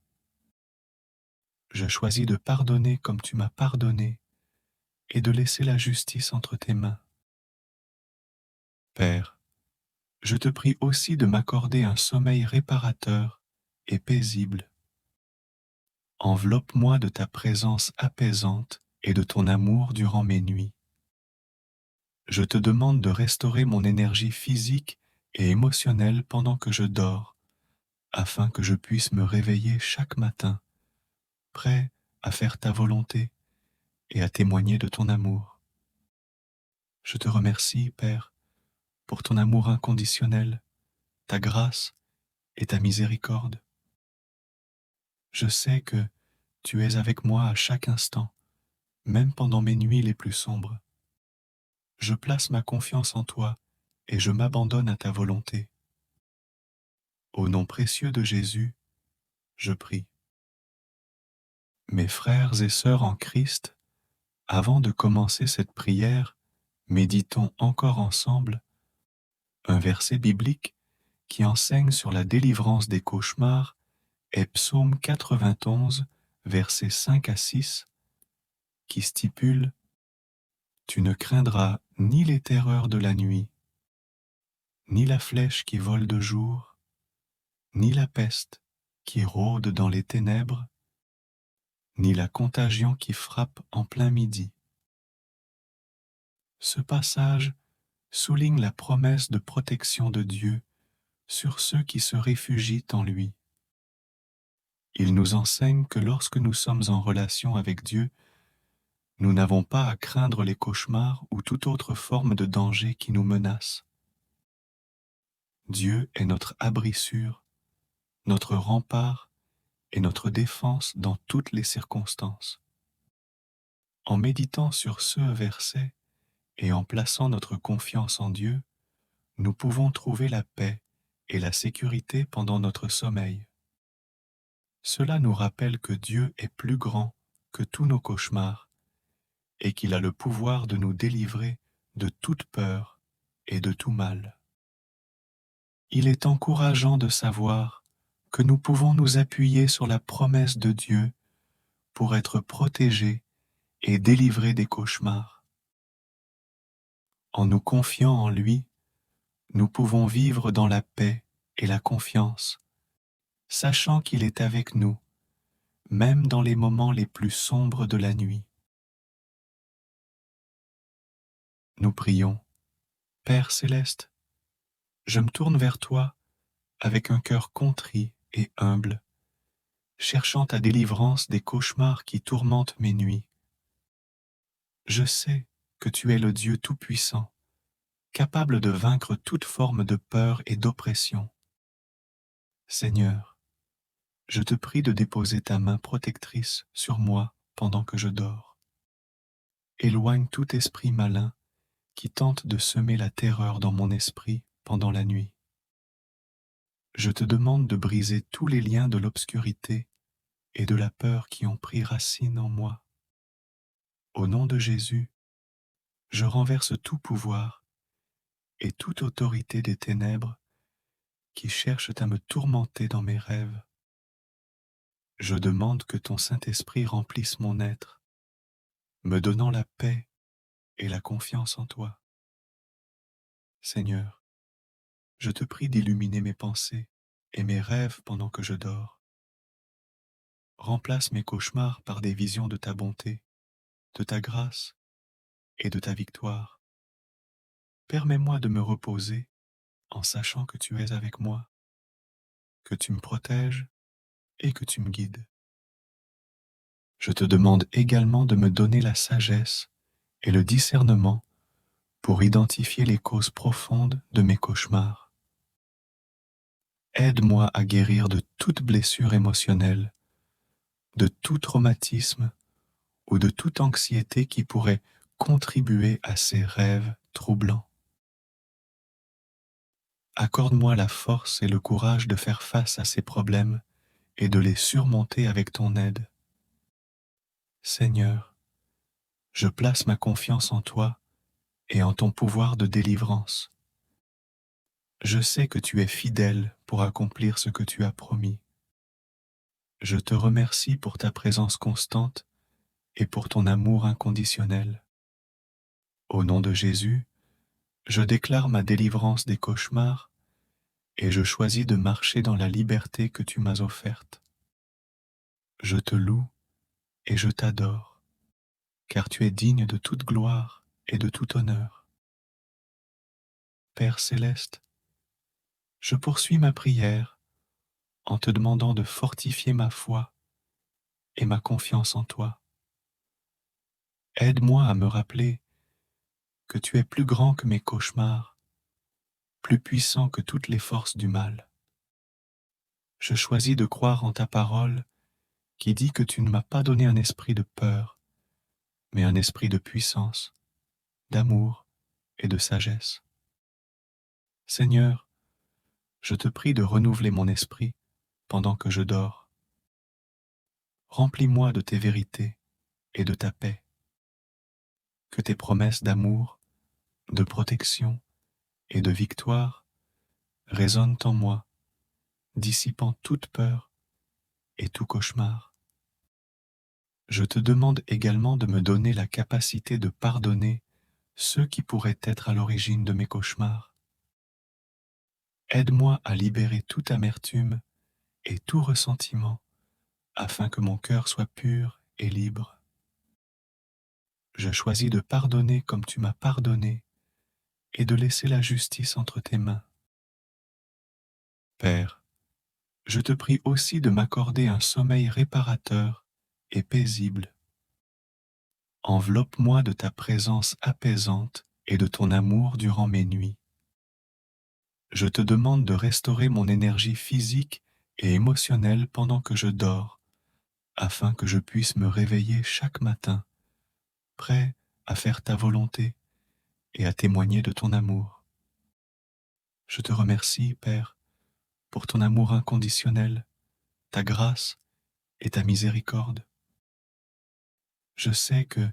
Je choisis de pardonner comme tu m'as pardonné et de laisser la justice entre tes mains. Père, je te prie aussi de m'accorder un sommeil réparateur et paisible. Enveloppe-moi de ta présence apaisante et de ton amour durant mes nuits. Je te demande de restaurer mon énergie physique et émotionnelle pendant que je dors, afin que je puisse me réveiller chaque matin, prêt à faire ta volonté et à témoigner de ton amour. Je te remercie, Père, pour ton amour inconditionnel, ta grâce et ta miséricorde. Je sais que tu es avec moi à chaque instant, même pendant mes nuits les plus sombres. Je place ma confiance en toi et je m'abandonne à ta volonté. Au nom précieux de Jésus, je prie. Mes frères et sœurs en Christ, avant de commencer cette prière, méditons encore ensemble un verset biblique qui enseigne sur la délivrance des cauchemars est Psaume 91, versets 5 à 6, qui stipule « Tu ne craindras ni les terreurs de la nuit, ni la flèche qui vole de jour, ni la peste qui rôde dans les ténèbres, ni la contagion qui frappe en plein midi. » Ce passage souligne la promesse de protection de Dieu sur ceux qui se réfugient en lui. Il nous enseigne que lorsque nous sommes en relation avec Dieu, nous n'avons pas à craindre les cauchemars ou toute autre forme de danger qui nous menace. Dieu est notre abri sûr, notre rempart et notre défense dans toutes les circonstances. En méditant sur ce verset et en plaçant notre confiance en Dieu, nous pouvons trouver la paix et la sécurité pendant notre sommeil. Cela nous rappelle que Dieu est plus grand que tous nos cauchemars et qu'il a le pouvoir de nous délivrer de toute peur et de tout mal. Il est encourageant de savoir que nous pouvons nous appuyer sur la promesse de Dieu pour être protégés et délivrés des cauchemars. En nous confiant en lui, nous pouvons vivre dans la paix et la confiance, sachant qu'il est avec nous, même dans les moments les plus sombres de la nuit. Nous prions. Père céleste, je me tourne vers toi avec un cœur contrit et humble, cherchant ta délivrance des cauchemars qui tourmentent mes nuits. Je sais que tu es le Dieu Tout-Puissant, capable de vaincre toute forme de peur et d'oppression. Seigneur, je te prie de déposer ta main protectrice sur moi pendant que je dors. Éloigne tout esprit malin qui tente de semer la terreur dans mon esprit pendant la nuit. Je te demande de briser tous les liens de l'obscurité et de la peur qui ont pris racine en moi. Au nom de Jésus, je renverse tout pouvoir et toute autorité des ténèbres qui cherchent à me tourmenter dans mes rêves. Je demande que ton Saint-Esprit remplisse mon être, me donnant la paix et la confiance en toi. Seigneur, je te prie d'illuminer mes pensées et mes rêves pendant que je dors. Remplace mes cauchemars par des visions de ta bonté, de ta grâce et de ta victoire. Permets-moi de me reposer en sachant que tu es avec moi, que tu me protèges et que tu me guides. Je te demande également de me donner la sagesse et le discernement pour identifier les causes profondes de mes cauchemars. Aide-moi à guérir de toute blessure émotionnelle, de tout traumatisme ou de toute anxiété qui pourrait contribuer à ces rêves troublants. Accorde-moi la force et le courage de faire face à ces problèmes et de les surmonter avec ton aide. Seigneur, je place ma confiance en toi et en ton pouvoir de délivrance. Je sais que tu es fidèle pour accomplir ce que tu as promis. Je te remercie pour ta présence constante et pour ton amour inconditionnel. Au nom de Jésus, je déclare ma délivrance des cauchemars et je choisis de marcher dans la liberté que tu m'as offerte. Je te loue et je t'adore, car tu es digne de toute gloire et de tout honneur. Père céleste, je poursuis ma prière en te demandant de fortifier ma foi et ma confiance en toi. Aide-moi à me rappeler que tu es plus grand que mes cauchemars, plus puissant que toutes les forces du mal. Je choisis de croire en ta parole qui dit que tu ne m'as pas donné un esprit de peur, mais un esprit de puissance, d'amour et de sagesse. Seigneur, je te prie de renouveler mon esprit pendant que je dors. Remplis-moi de tes vérités et de ta paix. Que tes promesses d'amour, de protection et de victoire résonnent en moi, dissipant toute peur et tout cauchemar. Je te demande également de me donner la capacité de pardonner ceux qui pourraient être à l'origine de mes cauchemars. Aide-moi à libérer toute amertume et tout ressentiment afin que mon cœur soit pur et libre. Je choisis de pardonner comme tu m'as pardonné et de laisser la justice entre tes mains. Père, je te prie aussi de m'accorder un sommeil réparateur et paisible. Enveloppe-moi de ta présence apaisante et de ton amour durant mes nuits. Je te demande de restaurer mon énergie physique et émotionnelle pendant que je dors, afin que je puisse me réveiller chaque matin, prêt à faire ta volonté et à témoigner de ton amour. Je te remercie, Père, pour ton amour inconditionnel, ta grâce et ta miséricorde. Je sais que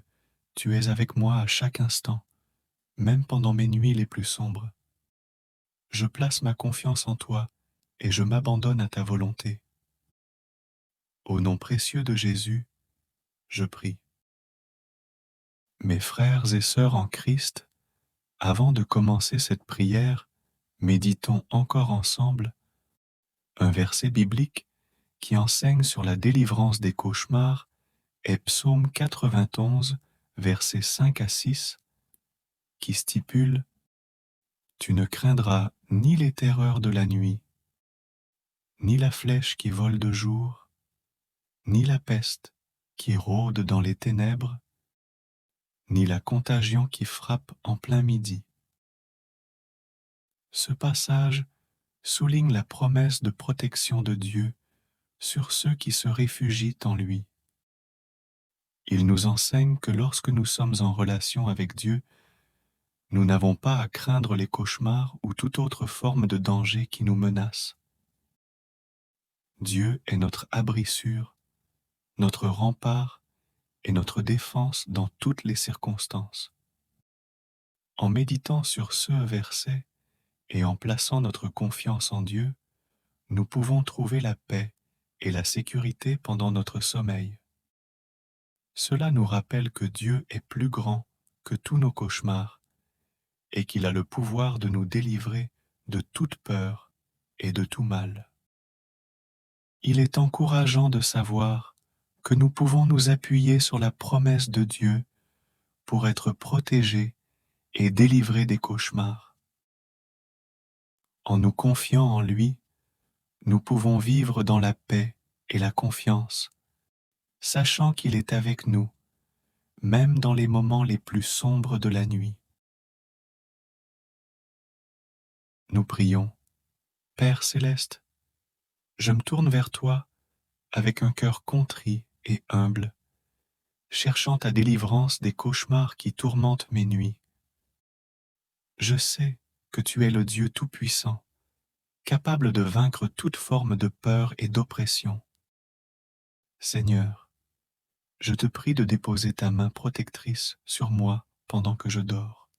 tu es avec moi à chaque instant, même pendant mes nuits les plus sombres. Je place ma confiance en toi et je m'abandonne à ta volonté. Au nom précieux de Jésus, je prie. Mes frères et sœurs en Christ, avant de commencer cette prière, méditons encore ensemble un verset biblique qui enseigne sur la délivrance des cauchemars est Psaume 91, versets 5 à 6, qui stipule « Tu ne craindras ni les terreurs de la nuit, ni la flèche qui vole de jour, ni la peste qui rôde dans les ténèbres, ni la contagion qui frappe en plein midi. » Ce passage souligne la promesse de protection de Dieu sur ceux qui se réfugient en lui. Il nous enseigne que lorsque nous sommes en relation avec Dieu, nous n'avons pas à craindre les cauchemars ou toute autre forme de danger qui nous menace. Dieu est notre abri sûr, notre rempart et notre défense dans toutes les circonstances. En méditant sur ce verset et en plaçant notre confiance en Dieu, nous pouvons trouver la paix et la sécurité pendant notre sommeil. Cela nous rappelle que Dieu est plus grand que tous nos cauchemars et qu'il a le pouvoir de nous délivrer de toute peur et de tout mal. Il est encourageant de savoir que nous pouvons nous appuyer sur la promesse de Dieu pour être protégés et délivrés des cauchemars. En nous confiant en lui, nous pouvons vivre dans la paix et la confiance, sachant qu'il est avec nous, même dans les moments les plus sombres de la nuit. Nous prions. Père céleste, je me tourne vers toi avec un cœur contrit et humble, cherchant ta délivrance des cauchemars qui tourmentent mes nuits. Je sais que tu es le Dieu Tout-Puissant, capable de vaincre toute forme de peur et d'oppression. Seigneur, je te prie de déposer ta main protectrice sur moi pendant que je dors.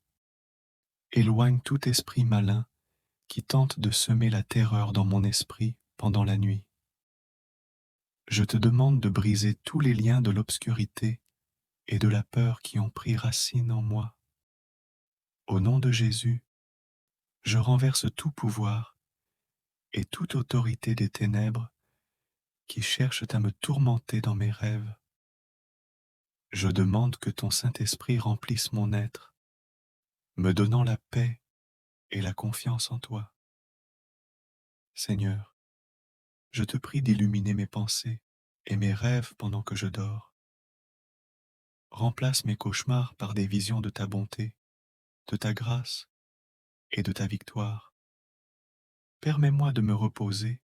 Éloigne tout esprit malin qui tente de semer la terreur dans mon esprit pendant la nuit. Je te demande de briser tous les liens de l'obscurité et de la peur qui ont pris racine en moi. Au nom de Jésus, je renverse tout pouvoir et toute autorité des ténèbres qui cherchent à me tourmenter dans mes rêves. Je demande que ton Saint-Esprit remplisse mon être, me donnant la paix et la confiance en toi. Seigneur, je te prie d'illuminer mes pensées et mes rêves pendant que je dors. Remplace mes cauchemars par des visions de ta bonté, de ta grâce et de ta victoire. Permets-moi de me reposer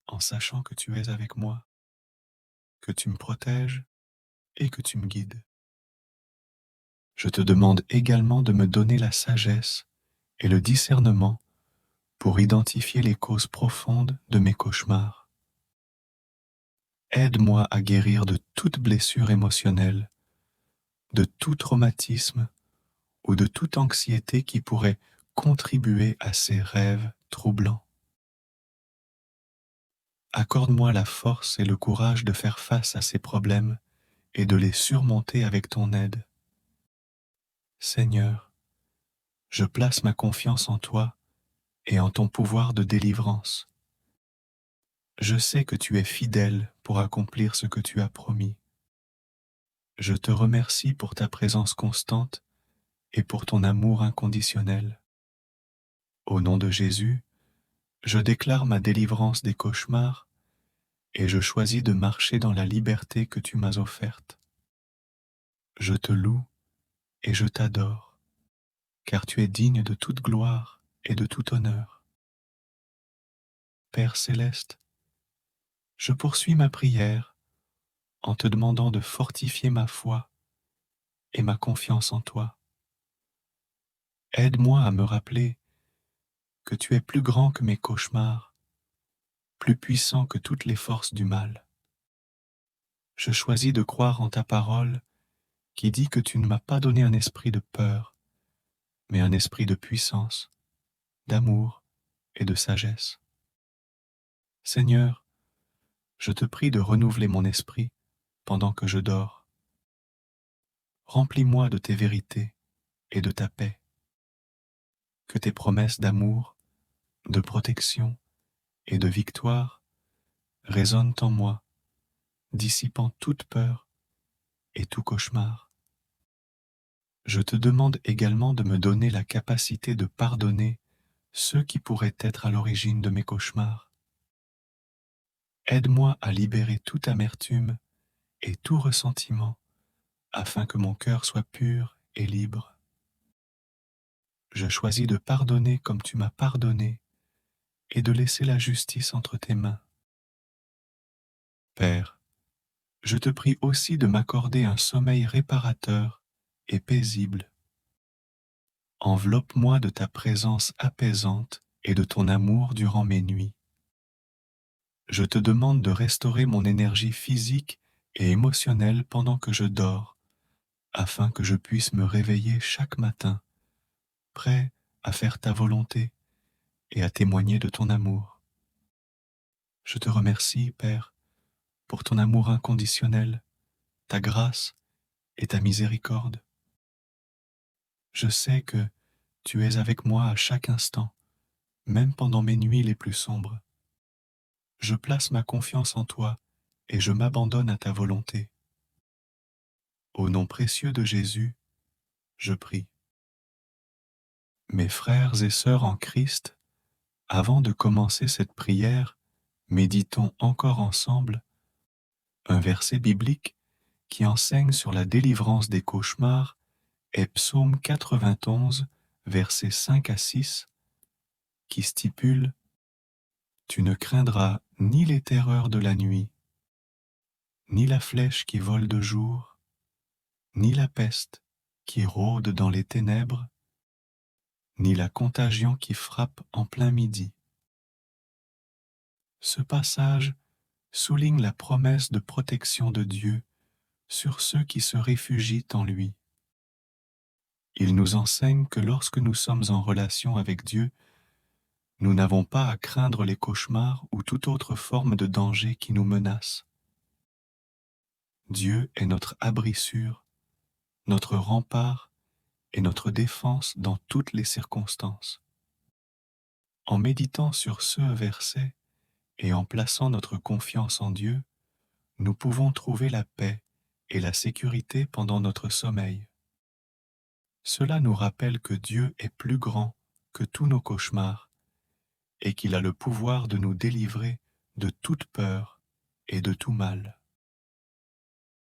en sachant que tu es avec moi, que tu me protèges et que tu me guides. Je te demande également de me donner la sagesse et le discernement pour identifier les causes profondes de mes cauchemars. Aide-moi à guérir de toute blessure émotionnelle, de tout traumatisme ou de toute anxiété qui pourrait contribuer à ces rêves troublants. Accorde-moi la force et le courage de faire face à ces problèmes et de les surmonter avec ton aide. Seigneur, je place ma confiance en toi et en ton pouvoir de délivrance. Je sais que tu es fidèle pour accomplir ce que tu as promis. Je te remercie pour ta présence constante et pour ton amour inconditionnel. Au nom de Jésus, Je déclare ma délivrance des cauchemars et je choisis de marcher dans la liberté que tu m'as offerte. Je te loue et je t'adore, car tu es digne de toute gloire et de tout honneur. Père céleste, je poursuis ma prière en te demandant de fortifier ma foi et ma confiance en toi. Aide-moi à me rappeler que tu es plus grand que mes cauchemars, plus puissant que toutes les forces du mal. Je choisis de croire en ta parole qui dit que tu ne m'as pas donné un esprit de peur, mais un esprit de puissance, d'amour et de sagesse. Seigneur, je te prie de renouveler mon esprit pendant que je dors. Remplis-moi de tes vérités et de ta paix. Que tes promesses d'amour, de protection et de victoire résonnent en moi, dissipant toute peur et tout cauchemar. Je te demande également de me donner la capacité de pardonner ceux qui pourraient être à l'origine de mes cauchemars. Aide-moi à libérer toute amertume et tout ressentiment afin que mon cœur soit pur et libre. Je choisis de pardonner comme tu m'as pardonné et de laisser la justice entre tes mains. Père, je te prie aussi de m'accorder un sommeil réparateur et paisible. Enveloppe-moi de ta présence apaisante et de ton amour durant mes nuits. Je te demande de restaurer mon énergie physique et émotionnelle pendant que je dors, afin que je puisse me réveiller chaque matin, prêt à faire ta volonté et à témoigner de ton amour. Je te remercie, Père, pour ton amour inconditionnel, ta grâce et ta miséricorde. Je sais que tu es avec moi à chaque instant, même pendant mes nuits les plus sombres. Je place ma confiance en toi et je m'abandonne à ta volonté. Au nom précieux de Jésus, je prie. Mes frères et sœurs en Christ, avant de commencer cette prière, méditons encore ensemble un verset biblique qui enseigne sur la délivrance des cauchemars est Psaume 91, versets 5 à 6, qui stipule « Tu ne craindras ni les terreurs de la nuit, ni la flèche qui vole de jour, ni la peste qui rôde dans les ténèbres, ni la contagion qui frappe en plein midi. » Ce passage souligne la promesse de protection de Dieu sur ceux qui se réfugient en lui. Il nous enseigne que lorsque nous sommes en relation avec Dieu, nous n'avons pas à craindre les cauchemars ou toute autre forme de danger qui nous menace. Dieu est notre abri sûr, notre rempart et notre défense dans toutes les circonstances. En méditant sur ce verset et en plaçant notre confiance en Dieu, nous pouvons trouver la paix et la sécurité pendant notre sommeil. Cela nous rappelle que Dieu est plus grand que tous nos cauchemars et qu'il a le pouvoir de nous délivrer de toute peur et de tout mal.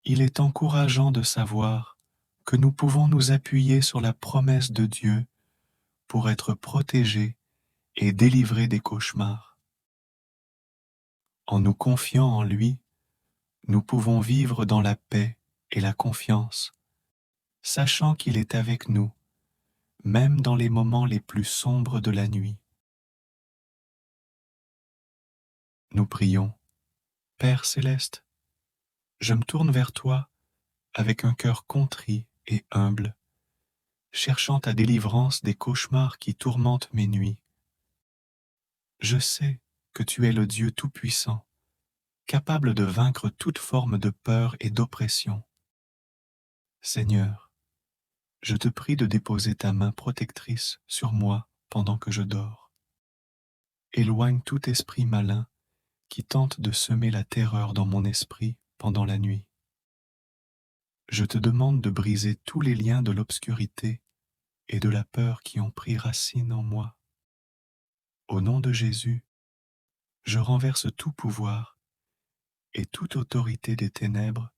Il est encourageant de savoir que nous pouvons nous appuyer sur la promesse de Dieu pour être protégés et délivrés des cauchemars. En nous confiant en lui, nous pouvons vivre dans la paix et la confiance, sachant qu'il est avec nous, même dans les moments les plus sombres de la nuit. Nous prions. Père céleste, je me tourne vers toi avec un cœur contrit et humble, cherchant ta délivrance des cauchemars qui tourmentent mes nuits. Je sais que tu es le Dieu Tout-Puissant, capable de vaincre toute forme de peur et d'oppression. Seigneur, je te prie de déposer ta main protectrice sur moi pendant que je dors. Éloigne tout esprit malin qui tente de semer la terreur dans mon esprit pendant la nuit. Je te demande de briser tous les liens de l'obscurité et de la peur qui ont pris racine en moi. Au nom de Jésus, je renverse tout pouvoir et toute autorité des ténèbres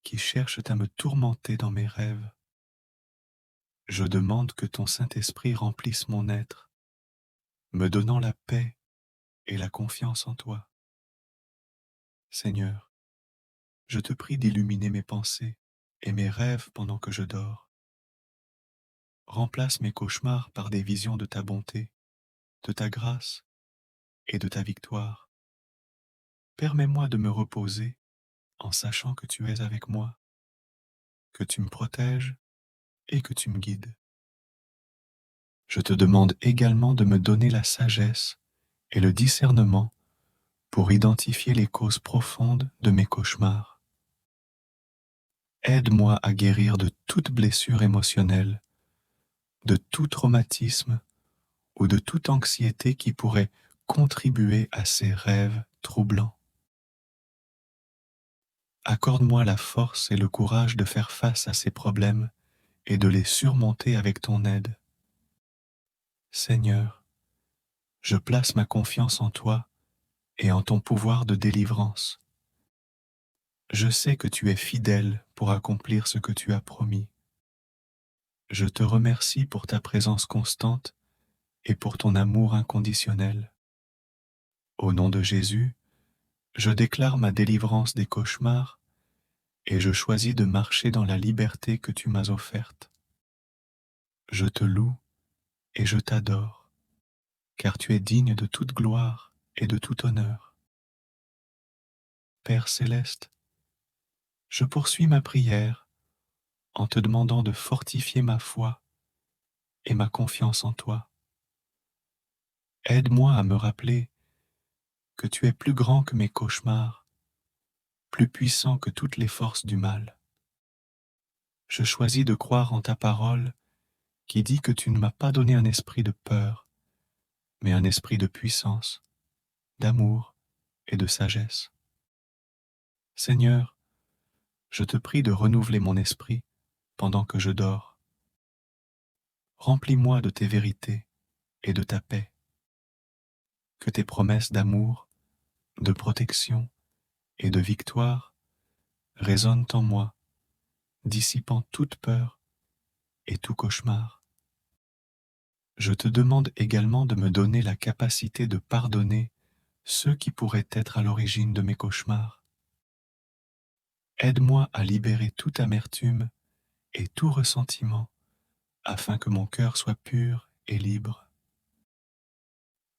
qui cherchent à me tourmenter dans mes rêves. Je demande que ton Saint-Esprit remplisse mon être, me donnant la paix et la confiance en toi. Seigneur, je te prie d'illuminer mes pensées et mes rêves pendant que je dors. Remplace mes cauchemars par des visions de ta bonté, de ta grâce et de ta victoire. Permets-moi de me reposer en sachant que tu es avec moi, que tu me protèges et que tu me guides. Je te demande également de me donner la sagesse et le discernement pour identifier les causes profondes de mes cauchemars. Aide-moi à guérir de toute blessure émotionnelle, de tout traumatisme ou de toute anxiété qui pourrait contribuer à ces rêves troublants. Accorde-moi la force et le courage de faire face à ces problèmes et de les surmonter avec ton aide. Seigneur, je place ma confiance en toi et en ton pouvoir de délivrance. Je sais que tu es fidèle pour accomplir ce que tu as promis. Je te remercie pour ta présence constante et pour ton amour inconditionnel. Au nom de Jésus, je déclare ma délivrance des cauchemars et je choisis de marcher dans la liberté que tu m'as offerte. Je te loue et je t'adore, car tu es digne de toute gloire et de tout honneur. Père céleste, je poursuis ma prière en te demandant de fortifier ma foi et ma confiance en toi. Aide-moi à me rappeler que tu es plus grand que mes cauchemars, plus puissant que toutes les forces du mal. Je choisis de croire en ta parole qui dit que tu ne m'as pas donné un esprit de peur, mais un esprit de puissance, d'amour et de sagesse. Seigneur, je te prie de renouveler mon esprit pendant que je dors. Remplis-moi de tes vérités et de ta paix. Que tes promesses d'amour, de protection et de victoire résonnent en moi, dissipant toute peur et tout cauchemar. Je te demande également de me donner la capacité de pardonner ceux qui pourraient être à l'origine de mes cauchemars. Aide-moi à libérer toute amertume et tout ressentiment afin que mon cœur soit pur et libre.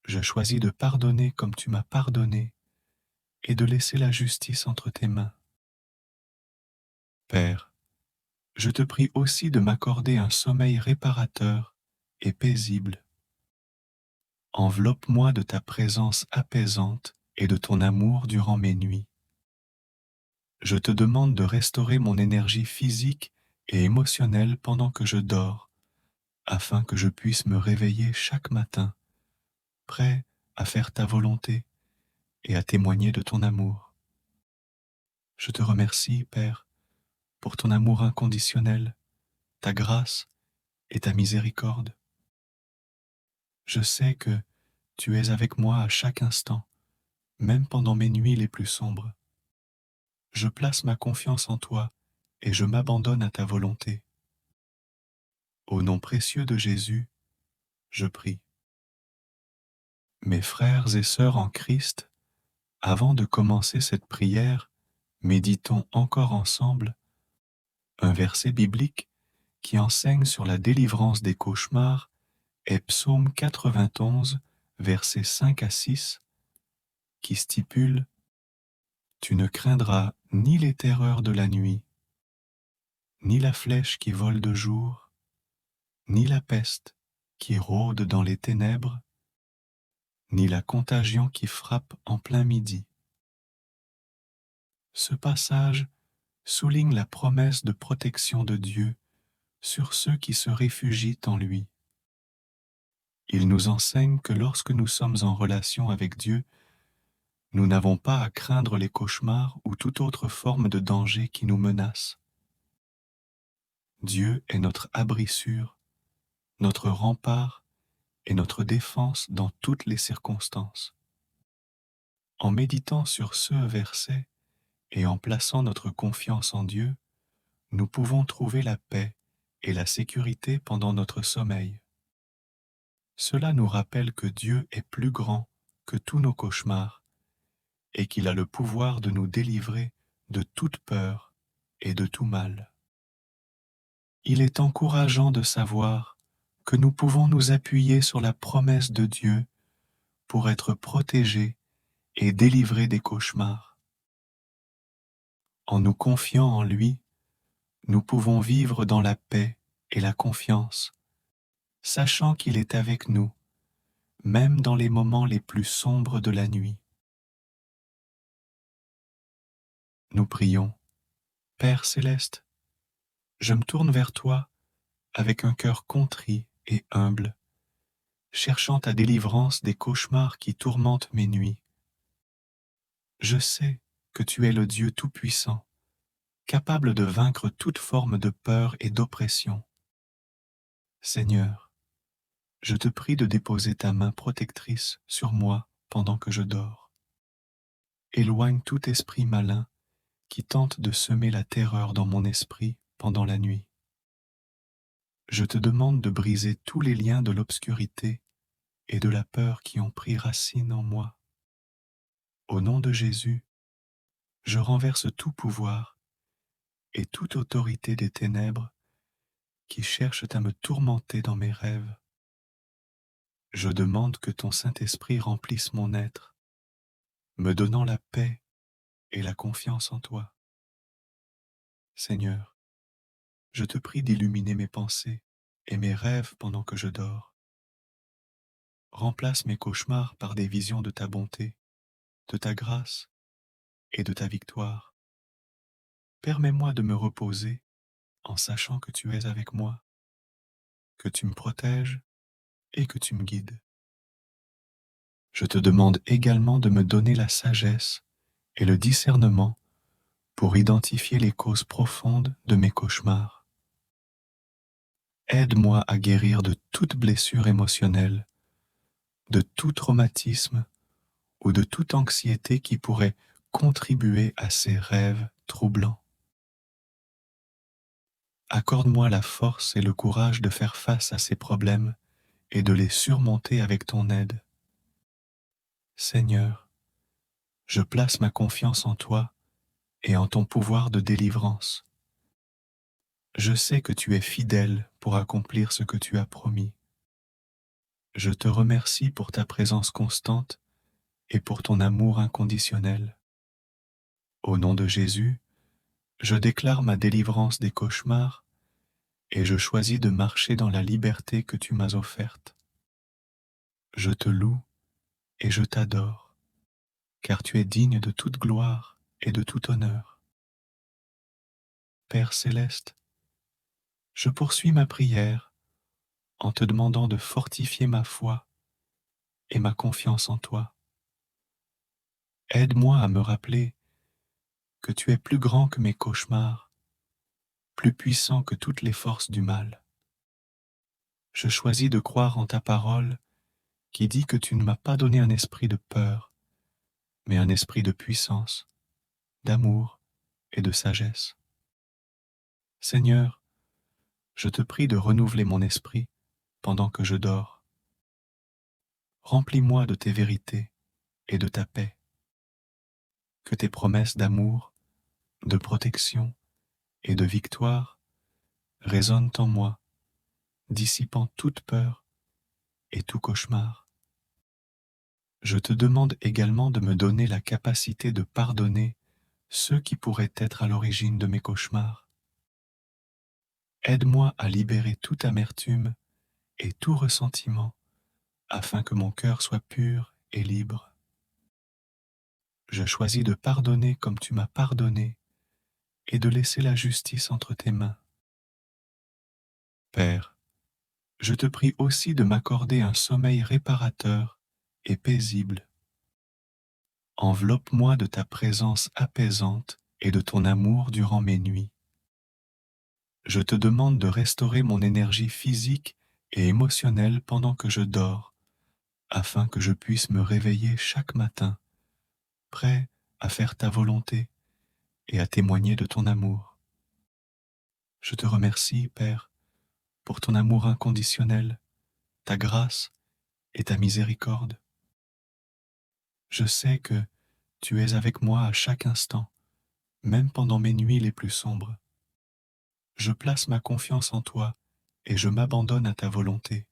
Je choisis de pardonner comme tu m'as pardonné et de laisser la justice entre tes mains. Père, je te prie aussi de m'accorder un sommeil réparateur et paisible. Enveloppe-moi de ta présence apaisante et de ton amour durant mes nuits. Je te demande de restaurer mon énergie physique et émotionnelle pendant que je dors, afin que je puisse me réveiller chaque matin, prêt à faire ta volonté et à témoigner de ton amour. Je te remercie, Père, pour ton amour inconditionnel, ta grâce et ta miséricorde. Je sais que tu es avec moi à chaque instant, même pendant mes nuits les plus sombres. Je place ma confiance en toi et je m'abandonne à ta volonté. Au nom précieux de Jésus, je prie. Mes frères et sœurs en Christ, avant de commencer cette prière, méditons encore ensemble un verset biblique qui enseigne sur la délivrance des cauchemars est Psaume 91, versets 5 à 6, qui stipule « Tu ne craindras ni les terreurs de la nuit, ni la flèche qui vole de jour, ni la peste qui rôde dans les ténèbres, ni la contagion qui frappe en plein midi. » Ce passage souligne la promesse de protection de Dieu sur ceux qui se réfugient en lui. Il nous enseigne que lorsque nous sommes en relation avec Dieu, nous n'avons pas à craindre les cauchemars ou toute autre forme de danger qui nous menace. Dieu est notre abri sûr, notre rempart et notre défense dans toutes les circonstances. En méditant sur ce verset et en plaçant notre confiance en Dieu, nous pouvons trouver la paix et la sécurité pendant notre sommeil. Cela nous rappelle que Dieu est plus grand que tous nos cauchemars et qu'il a le pouvoir de nous délivrer de toute peur et de tout mal. Il est encourageant de savoir que nous pouvons nous appuyer sur la promesse de Dieu pour être protégés et délivrés des cauchemars. En nous confiant en lui, nous pouvons vivre dans la paix et la confiance, sachant qu'il est avec nous, même dans les moments les plus sombres de la nuit. Nous prions. Père céleste, je me tourne vers toi avec un cœur contrit et humble, cherchant ta délivrance des cauchemars qui tourmentent mes nuits. Je sais que tu es le Dieu Tout-Puissant, capable de vaincre toute forme de peur et d'oppression. Seigneur, je te prie de déposer ta main protectrice sur moi pendant que je dors. Éloigne tout esprit malin qui tente de semer la terreur dans mon esprit pendant la nuit. Je te demande de briser tous les liens de l'obscurité et de la peur qui ont pris racine en moi. Au nom de Jésus, je renverse tout pouvoir et toute autorité des ténèbres qui cherchent à me tourmenter dans mes rêves. Je demande que ton Saint-Esprit remplisse mon être, me donnant la paix et la confiance en toi. Seigneur, je te prie d'illuminer mes pensées et mes rêves pendant que je dors. Remplace mes cauchemars par des visions de ta bonté, de ta grâce et de ta victoire. Permets-moi de me reposer en sachant que tu es avec moi, que tu me protèges et que tu me guides. Je te demande également de me donner la sagesse et le discernement pour identifier les causes profondes de mes cauchemars. Aide-moi à guérir de toute blessure émotionnelle, de tout traumatisme ou de toute anxiété qui pourrait contribuer à ces rêves troublants. Accorde-moi la force et le courage de faire face à ces problèmes et de les surmonter avec ton aide. Seigneur, je place ma confiance en toi et en ton pouvoir de délivrance. Je sais que tu es fidèle pour accomplir ce que tu as promis. Je te remercie pour ta présence constante et pour ton amour inconditionnel. Au nom de Jésus, je déclare ma délivrance des cauchemars et je choisis de marcher dans la liberté que tu m'as offerte. Je te loue et je t'adore, car tu es digne de toute gloire et de tout honneur. Père céleste, je poursuis ma prière en te demandant de fortifier ma foi et ma confiance en toi. Aide-moi à me rappeler que tu es plus grand que mes cauchemars, plus puissant que toutes les forces du mal. Je choisis de croire en ta parole qui dit que tu ne m'as pas donné un esprit de peur, mais un esprit de puissance, d'amour et de sagesse. Seigneur, je te prie de renouveler mon esprit pendant que je dors. Remplis-moi de tes vérités et de ta paix. Que tes promesses d'amour, de protection et de victoire résonnent en moi, dissipant toute peur et tout cauchemar. Je te demande également de me donner la capacité de pardonner ceux qui pourraient être à l'origine de mes cauchemars. Aide-moi à libérer toute amertume et tout ressentiment afin que mon cœur soit pur et libre. Je choisis de pardonner comme tu m'as pardonné et de laisser la justice entre tes mains. Père, je te prie aussi de m'accorder un sommeil réparateur et paisible. Enveloppe-moi de ta présence apaisante et de ton amour durant mes nuits. Je te demande de restaurer mon énergie physique et émotionnelle pendant que je dors, afin que je puisse me réveiller chaque matin prêt à faire ta volonté et à témoigner de ton amour. Je te remercie, Père, pour ton amour inconditionnel, ta grâce et ta miséricorde. Je sais que tu es avec moi à chaque instant, même pendant mes nuits les plus sombres. Je place ma confiance en toi et je m'abandonne à ta volonté.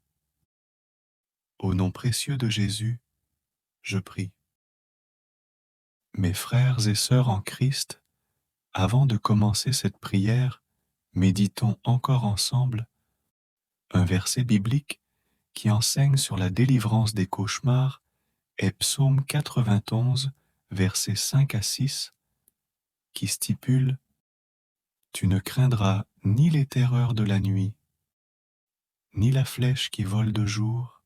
Au nom précieux de Jésus, je prie. Mes frères et sœurs en Christ, avant de commencer cette prière, méditons encore ensemble un verset biblique qui enseigne sur la délivrance des cauchemars est Psaume 91, versets 5 à 6, qui stipule « Tu ne craindras ni les terreurs de la nuit, ni la flèche qui vole de jour,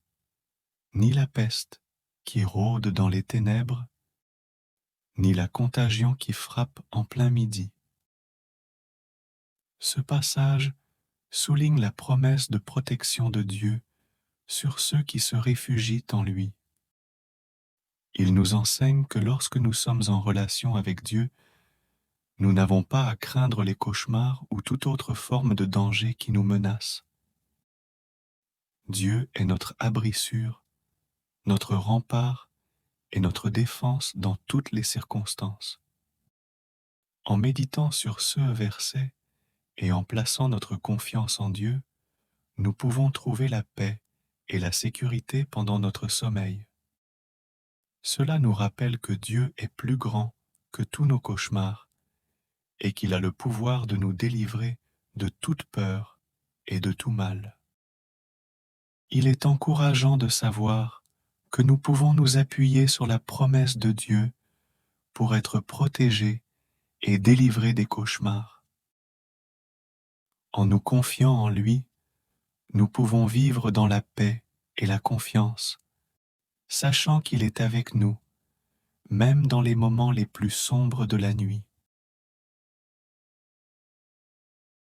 ni la peste qui rôde dans les ténèbres, ni la contagion qui frappe en plein midi. » Ce passage souligne la promesse de protection de Dieu sur ceux qui se réfugient en lui. Il nous enseigne que lorsque nous sommes en relation avec Dieu, nous n'avons pas à craindre les cauchemars ou toute autre forme de danger qui nous menace. Dieu est notre abri sûr, notre rempart et notre défense dans toutes les circonstances. En méditant sur ce verset et en plaçant notre confiance en Dieu, nous pouvons trouver la paix et la sécurité pendant notre sommeil. Cela nous rappelle que Dieu est plus grand que tous nos cauchemars et qu'il a le pouvoir de nous délivrer de toute peur et de tout mal. Il est encourageant de savoir que nous pouvons nous appuyer sur la promesse de Dieu pour être protégés et délivrés des cauchemars. En nous confiant en lui, nous pouvons vivre dans la paix et la confiance, sachant qu'il est avec nous, même dans les moments les plus sombres de la nuit.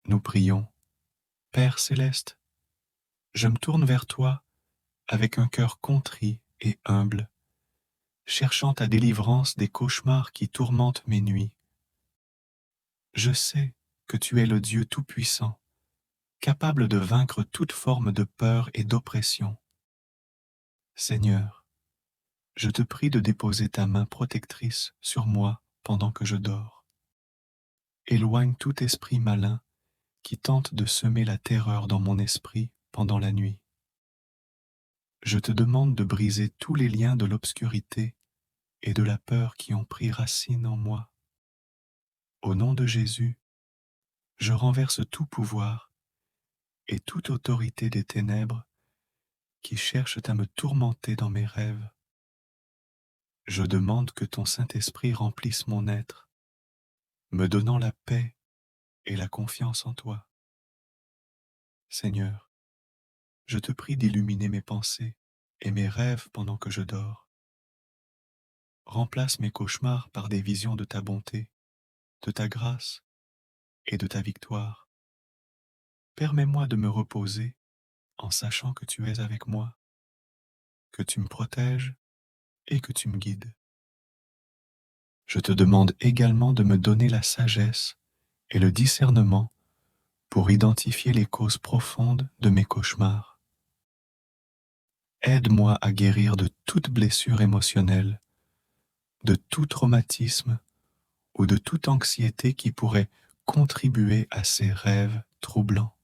Nous prions. Père céleste, je me tourne vers toi avec un cœur contrit et humble, cherchant ta délivrance des cauchemars qui tourmentent mes nuits. Je sais que tu es le Dieu Tout-Puissant, capable de vaincre toute forme de peur et d'oppression. Seigneur, je te prie de déposer ta main protectrice sur moi pendant que je dors. Éloigne tout esprit malin qui tente de semer la terreur dans mon esprit pendant la nuit. Je te demande de briser tous les liens de l'obscurité et de la peur qui ont pris racine en moi. Au nom de Jésus, je renverse tout pouvoir et toute autorité des ténèbres qui cherchent à me tourmenter dans mes rêves. Je demande que ton Saint-Esprit remplisse mon être, me donnant la paix et la confiance en toi. Seigneur, je te prie d'illuminer mes pensées et mes rêves pendant que je dors. Remplace mes cauchemars par des visions de ta bonté, de ta grâce et de ta victoire. Permets-moi de me reposer en sachant que tu es avec moi, que tu me protèges et que tu me guides. Je te demande également de me donner la sagesse et le discernement pour identifier les causes profondes de mes cauchemars. Aide-moi à guérir de toute blessure émotionnelle, de tout traumatisme ou de toute anxiété qui pourrait contribuer à ces rêves troublants.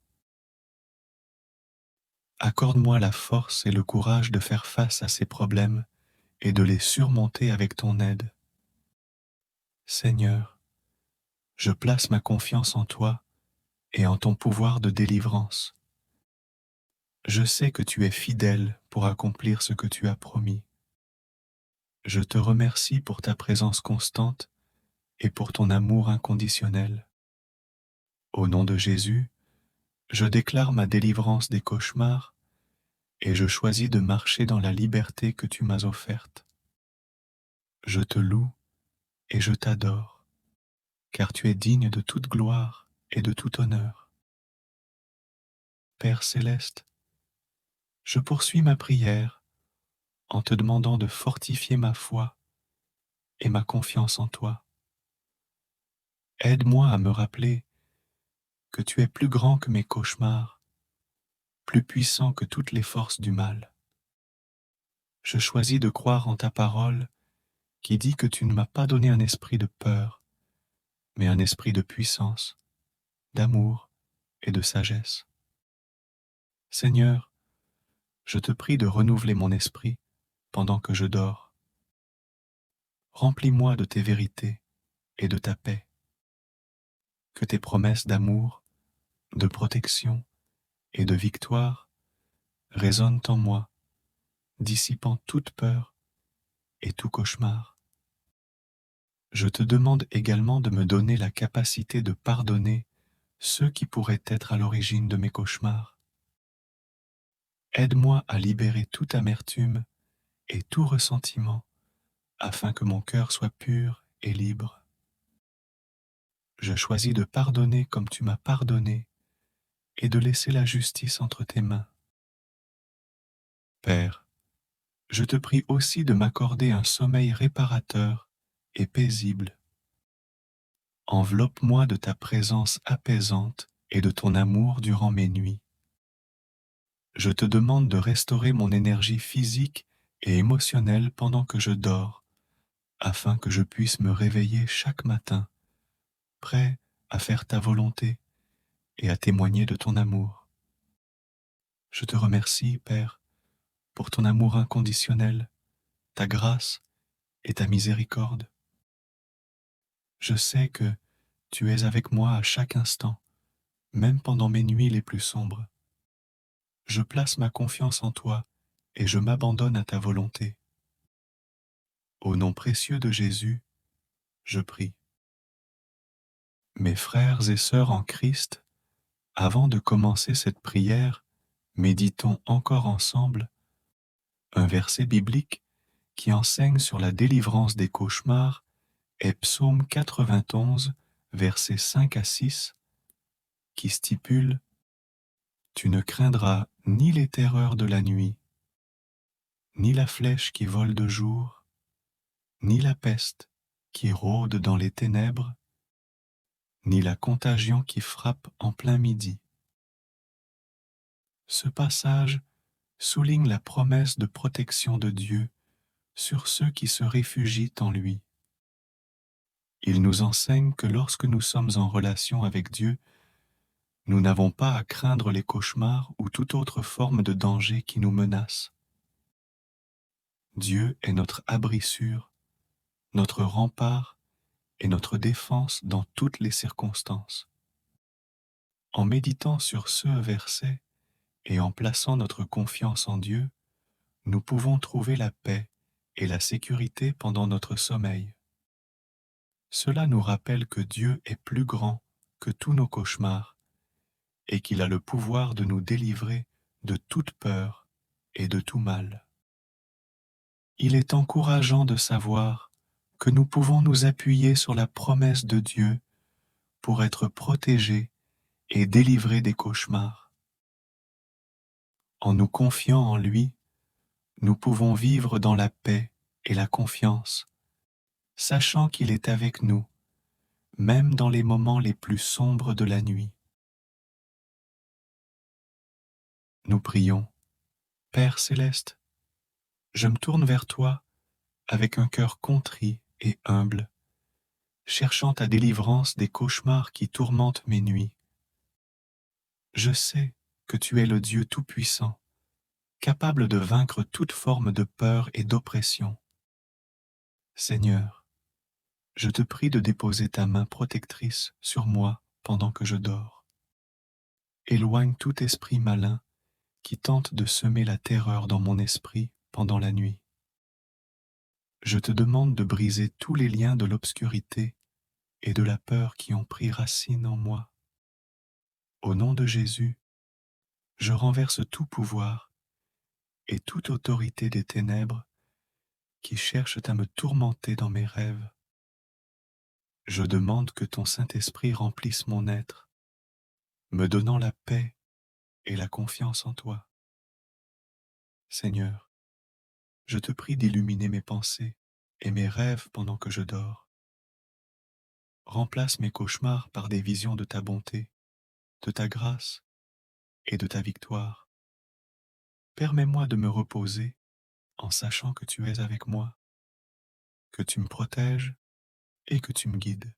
Accorde-moi la force et le courage de faire face à ces problèmes et de les surmonter avec ton aide. Seigneur, je place ma confiance en toi et en ton pouvoir de délivrance. Je sais que tu es fidèle pour accomplir ce que tu as promis. Je te remercie pour ta présence constante et pour ton amour inconditionnel. Au nom de Jésus, je déclare ma délivrance des cauchemars et je choisis de marcher dans la liberté que tu m'as offerte. Je te loue et je t'adore, car tu es digne de toute gloire et de tout honneur. Père céleste, je poursuis ma prière en te demandant de fortifier ma foi et ma confiance en toi. Aide-moi à me rappeler que tu es plus grand que mes cauchemars, plus puissant que toutes les forces du mal. Je choisis de croire en ta parole qui dit que tu ne m'as pas donné un esprit de peur, mais un esprit de puissance, d'amour et de sagesse. Seigneur, je te prie de renouveler mon esprit pendant que je dors. Remplis-moi de tes vérités et de ta paix. Que tes promesses d'amour, de protection et de victoire résonnent en moi, dissipant toute peur et tout cauchemar. Je te demande également de me donner la capacité de pardonner ceux qui pourraient être à l'origine de mes cauchemars. Aide-moi à libérer toute amertume et tout ressentiment afin que mon cœur soit pur et libre. Je choisis de pardonner comme tu m'as pardonné et de laisser la justice entre tes mains. Père, je te prie aussi de m'accorder un sommeil réparateur et paisible. Enveloppe-moi de ta présence apaisante et de ton amour durant mes nuits. Je te demande de restaurer mon énergie physique et émotionnelle pendant que je dors, afin que je puisse me réveiller chaque matin, prêt à faire ta volonté et à témoigner de ton amour. Je te remercie, Père, pour ton amour inconditionnel, ta grâce et ta miséricorde. Je sais que tu es avec moi à chaque instant, même pendant mes nuits les plus sombres. Je place ma confiance en toi et je m'abandonne à ta volonté. Au nom précieux de Jésus, je prie. Mes frères et sœurs en Christ, avant de commencer cette prière, méditons encore ensemble un verset biblique qui enseigne sur la délivrance des cauchemars est Psaume 91, versets 5 à 6, qui stipule « Tu ne craindras ni les terreurs de la nuit, ni la flèche qui vole de jour, ni la peste qui rôde dans les ténèbres, ni la contagion qui frappe en plein midi. » Ce passage souligne la promesse de protection de Dieu sur ceux qui se réfugient en lui. Il nous enseigne que lorsque nous sommes en relation avec Dieu, nous n'avons pas à craindre les cauchemars ou toute autre forme de danger qui nous menace. Dieu est notre abri sûr, notre rempart et notre défense dans toutes les circonstances. En méditant sur ce verset et en plaçant notre confiance en Dieu, nous pouvons trouver la paix et la sécurité pendant notre sommeil. Cela nous rappelle que Dieu est plus grand que tous nos cauchemars et qu'il a le pouvoir de nous délivrer de toute peur et de tout mal. Il est encourageant de savoir que nous pouvons nous appuyer sur la promesse de Dieu pour être protégés et délivrés des cauchemars. En nous confiant en lui, nous pouvons vivre dans la paix et la confiance, sachant qu'il est avec nous, même dans les moments les plus sombres de la nuit. Nous prions. Père céleste, je me tourne vers toi avec un cœur contrit et humble, cherchant ta délivrance des cauchemars qui tourmentent mes nuits. Je sais que tu es le Dieu Tout-Puissant, capable de vaincre toute forme de peur et d'oppression. Seigneur, je te prie de déposer ta main protectrice sur moi pendant que je dors. Éloigne tout esprit malin qui tente de semer la terreur dans mon esprit pendant la nuit. Je te demande de briser tous les liens de l'obscurité et de la peur qui ont pris racine en moi. Au nom de Jésus, je renverse tout pouvoir et toute autorité des ténèbres qui cherchent à me tourmenter dans mes rêves. Je demande que ton Saint-Esprit remplisse mon être, me donnant la paix et la confiance en toi. Seigneur, je te prie d'illuminer mes pensées et mes rêves pendant que je dors. Remplace mes cauchemars par des visions de ta bonté, de ta grâce et de ta victoire. Permets-moi de me reposer en sachant que tu es avec moi, que tu me protèges et que tu me guides.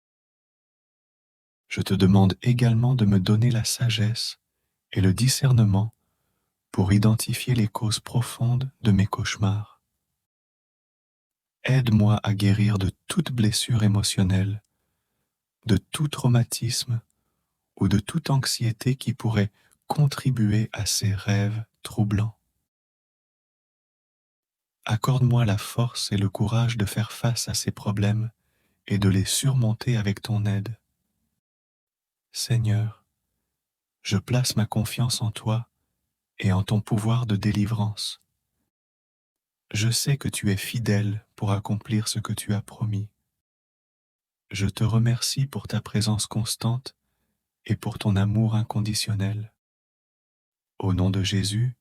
Je te demande également de me donner la sagesse et le discernement pour identifier les causes profondes de mes cauchemars. Aide-moi à guérir de toute blessure émotionnelle, de tout traumatisme ou de toute anxiété qui pourrait contribuer à ces rêves troublants. Accorde-moi la force et le courage de faire face à ces problèmes et de les surmonter avec ton aide. Seigneur, je place ma confiance en toi et en ton pouvoir de délivrance. Je sais que tu es fidèle pour accomplir ce que tu as promis. Je te remercie pour ta présence constante et pour ton amour inconditionnel. Au nom de Jésus,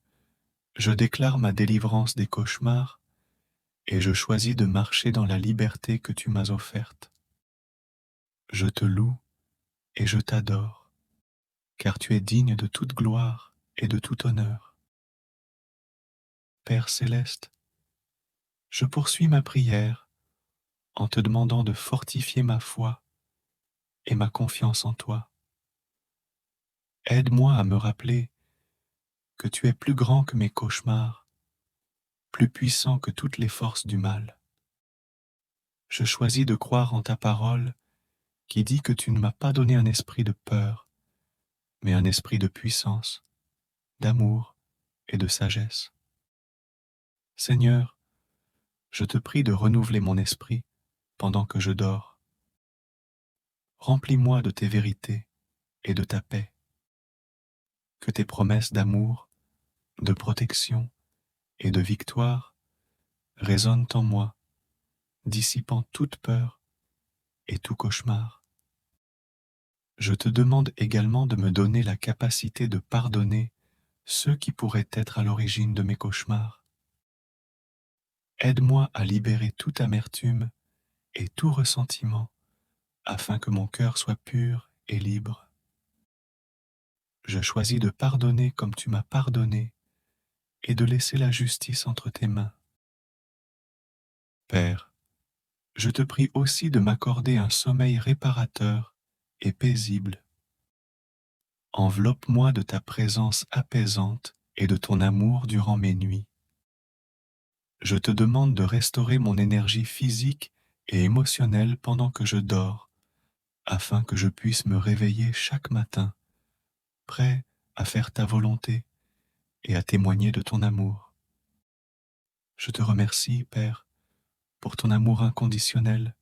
je déclare ma délivrance des cauchemars et je choisis de marcher dans la liberté que tu m'as offerte. Je te loue et je t'adore, car tu es digne de toute gloire et de tout honneur. Père céleste, je poursuis ma prière en te demandant de fortifier ma foi et ma confiance en toi. Aide-moi à me rappeler que tu es plus grand que mes cauchemars, plus puissant que toutes les forces du mal. Je choisis de croire en ta parole qui dit que tu ne m'as pas donné un esprit de peur, mais un esprit de puissance, d'amour et de sagesse. Seigneur, je te prie de renouveler mon esprit pendant que je dors. Remplis-moi de tes vérités et de ta paix. Que tes promesses d'amour, de protection et de victoire résonnent en moi, dissipant toute peur et tout cauchemar. Je te demande également de me donner la capacité de pardonner ceux qui pourraient être à l'origine de mes cauchemars. Aide-moi à libérer toute amertume et tout ressentiment afin que mon cœur soit pur et libre. Je choisis de pardonner comme tu m'as pardonné et de laisser la justice entre tes mains. Père, je te prie aussi de m'accorder un sommeil réparateur et paisible. Enveloppe-moi de ta présence apaisante et de ton amour durant mes nuits. Je te demande de restaurer mon énergie physique et émotionnelle pendant que je dors, afin que je puisse me réveiller chaque matin, prêt à faire ta volonté et à témoigner de ton amour. Je te remercie, Père, pour ton amour inconditionnel,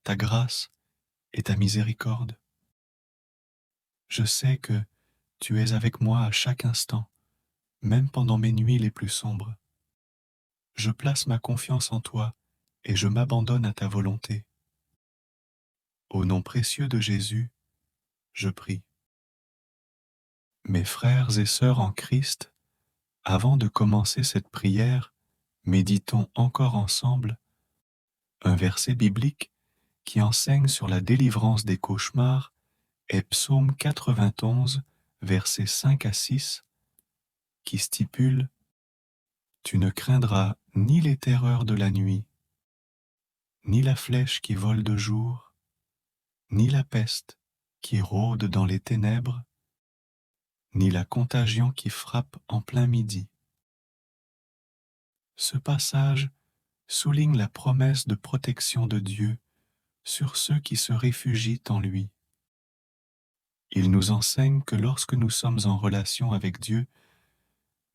ta grâce et ta miséricorde. Je sais que tu es avec moi à chaque instant, même pendant mes nuits les plus sombres. Je place ma confiance en toi et je m'abandonne à ta volonté. Au nom précieux de Jésus, je prie. Mes frères et sœurs en Christ, avant de commencer cette prière, méditons encore ensemble un verset biblique qui enseigne sur la délivrance des cauchemars est Psaume 91, versets 5 à 6, qui stipule « Tu ne craindras ni les terreurs de la nuit, ni la flèche qui vole de jour, ni la peste qui rôde dans les ténèbres, ni la contagion qui frappe en plein midi. » Ce passage souligne la promesse de protection de Dieu sur ceux qui se réfugient en lui. Il nous enseigne que lorsque nous sommes en relation avec Dieu,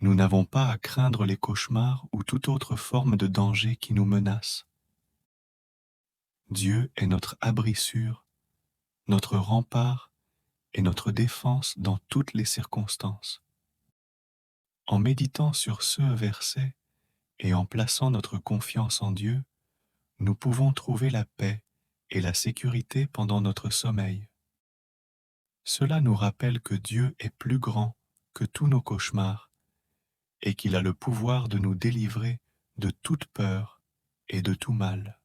nous n'avons pas à craindre les cauchemars ou toute autre forme de danger qui nous menace. Dieu est notre abri sûr, notre rempart et notre défense dans toutes les circonstances. En méditant sur ce verset et en plaçant notre confiance en Dieu, nous pouvons trouver la paix et la sécurité pendant notre sommeil. Cela nous rappelle que Dieu est plus grand que tous nos cauchemars et qu'il a le pouvoir de nous délivrer de toute peur et de tout mal.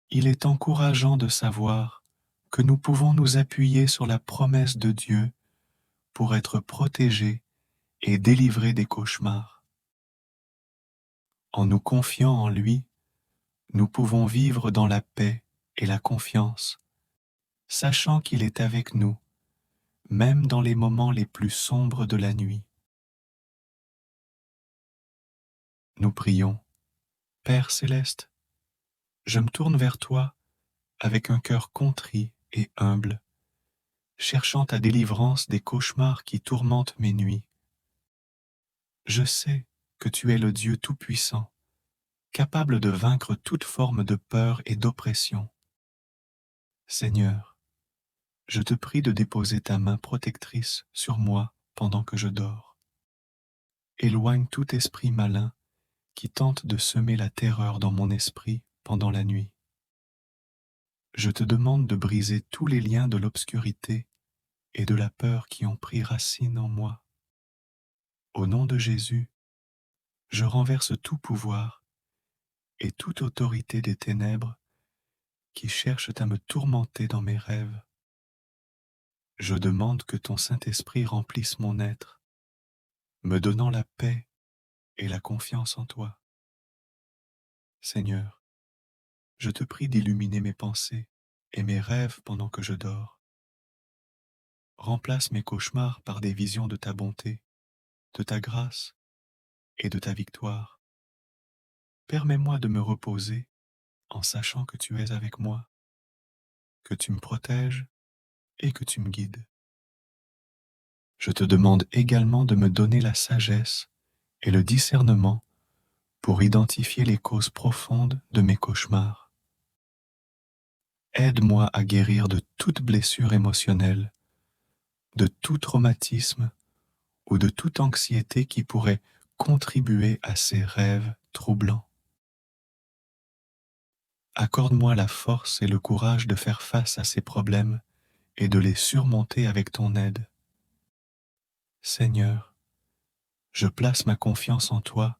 Il est encourageant de savoir que nous pouvons nous appuyer sur la promesse de Dieu pour être protégés et délivrés des cauchemars. En nous confiant en lui, nous pouvons vivre dans la paix et la confiance, sachant qu'il est avec nous, même dans les moments les plus sombres de la nuit. Nous prions. Père céleste, je me tourne vers toi avec un cœur contrit et humble, cherchant ta délivrance des cauchemars qui tourmentent mes nuits. Je sais que tu es le Dieu Tout-Puissant, capable de vaincre toute forme de peur et d'oppression. Seigneur, je te prie de déposer ta main protectrice sur moi pendant que je dors. Éloigne tout esprit malin qui tente de semer la terreur dans mon esprit pendant la nuit. Je te demande de briser tous les liens de l'obscurité et de la peur qui ont pris racine en moi. Au nom de Jésus, je renverse tout pouvoir et toute autorité des ténèbres qui cherchent à me tourmenter dans mes rêves. Je demande que ton Saint-Esprit remplisse mon être, me donnant la paix et la confiance en toi. Seigneur, je te prie d'illuminer mes pensées et mes rêves pendant que je dors. Remplace mes cauchemars par des visions de ta bonté, de ta grâce et de ta victoire. Permets-moi de me reposer en sachant que tu es avec moi, que tu me protèges et que tu me guides. Je te demande également de me donner la sagesse et le discernement pour identifier les causes profondes de mes cauchemars. Aide-moi à guérir de toute blessure émotionnelle, de tout traumatisme ou de toute anxiété qui pourrait contribuer à ces rêves troublants. Accorde-moi la force et le courage de faire face à ces problèmes et de les surmonter avec ton aide. Seigneur, je place ma confiance en toi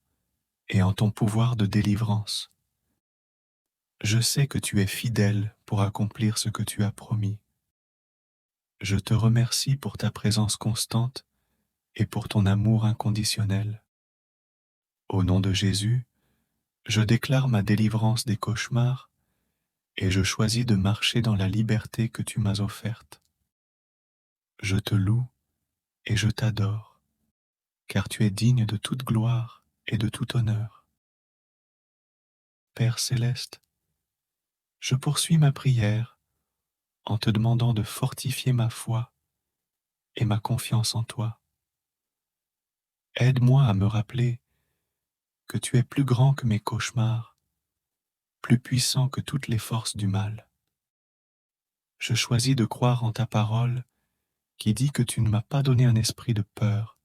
et en ton pouvoir de délivrance. Je sais que tu es fidèle pour accomplir ce que tu as promis. Je te remercie pour ta présence constante et pour ton amour inconditionnel. Au nom de Jésus, je déclare ma délivrance des cauchemars et je choisis de marcher dans la liberté que tu m'as offerte. Je te loue et je t'adore, car tu es digne de toute gloire et de tout honneur. Père céleste, je poursuis ma prière en te demandant de fortifier ma foi et ma confiance en toi. Aide-moi à me rappeler que tu es plus grand que mes cauchemars, plus puissant que toutes les forces du mal. Je choisis de croire en ta parole qui dit que tu ne m'as pas donné un esprit de peur,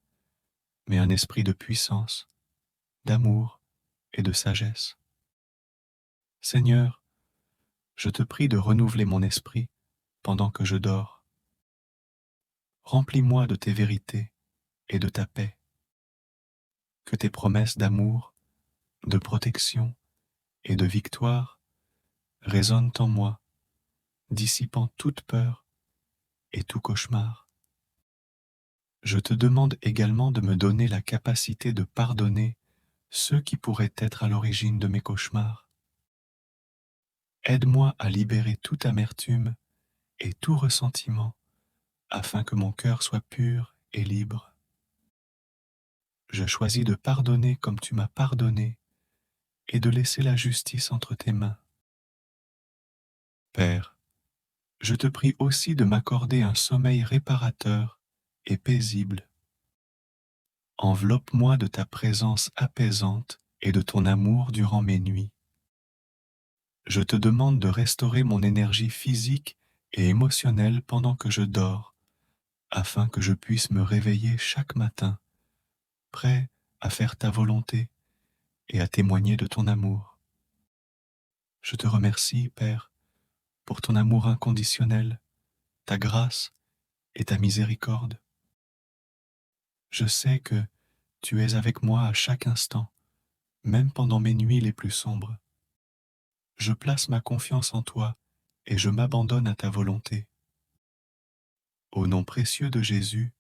mais un esprit de puissance, d'amour et de sagesse. Seigneur, je te prie de renouveler mon esprit pendant que je dors. Remplis-moi de tes vérités et de ta paix. Que tes promesses d'amour, de protection et de victoire résonnent en moi, dissipant toute peur et tout cauchemar. Je te demande également de me donner la capacité de pardonner ceux qui pourraient être à l'origine de mes cauchemars. Aide-moi à libérer toute amertume et tout ressentiment afin que mon cœur soit pur et libre. Je choisis de pardonner comme tu m'as pardonné et de laisser la justice entre tes mains. Père, je te prie aussi de m'accorder un sommeil réparateur et paisible. Enveloppe-moi de ta présence apaisante et de ton amour durant mes nuits. Je te demande de restaurer mon énergie physique et émotionnelle pendant que je dors, afin que je puisse me réveiller chaque matin, prêt à faire ta volonté et à témoigner de ton amour. Je te remercie, Père, pour ton amour inconditionnel, ta grâce et ta miséricorde. Je sais que tu es avec moi à chaque instant, même pendant mes nuits les plus sombres. je place ma confiance en toi et je m'abandonne à ta volonté. Au nom précieux de Jésus,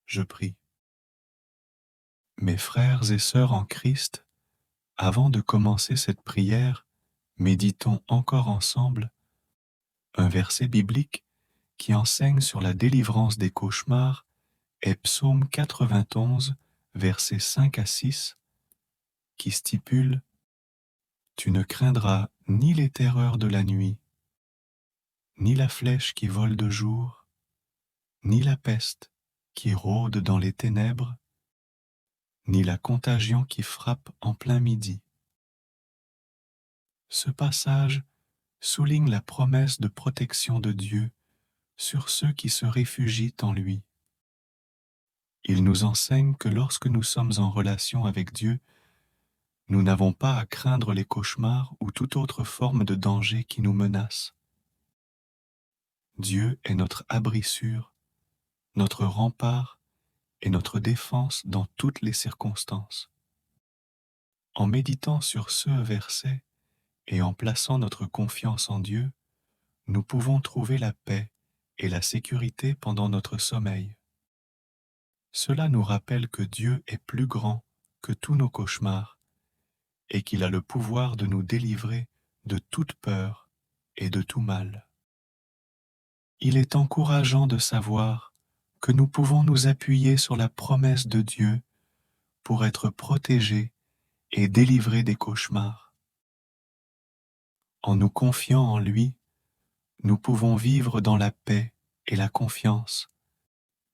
je prie. Mes frères et sœurs en Christ, avant de commencer cette prière, méditons encore ensemble un verset biblique qui enseigne sur la délivrance des cauchemars est Psaume 91, versets 5 à 6, qui stipule « Tu ne craindras ni les terreurs de la nuit, ni la flèche qui vole de jour, ni la peste qui rôde dans les ténèbres, ni la contagion qui frappe en plein midi. » Ce passage souligne la promesse de protection de Dieu sur ceux qui se réfugient en lui. Il nous enseigne que lorsque nous sommes en relation avec Dieu, nous n'avons pas à craindre les cauchemars ou toute autre forme de danger qui nous menace. Dieu est notre abri sûr, notre rempart et notre défense dans toutes les circonstances. En méditant sur ce verset et en plaçant notre confiance en Dieu, nous pouvons trouver la paix et la sécurité pendant notre sommeil. Cela nous rappelle que Dieu est plus grand que tous nos cauchemars et qu'il a le pouvoir de nous délivrer de toute peur et de tout mal. Il est encourageant de savoir que nous pouvons nous appuyer sur la promesse de Dieu pour être protégés et délivrés des cauchemars. En nous confiant en lui, nous pouvons vivre dans la paix et la confiance,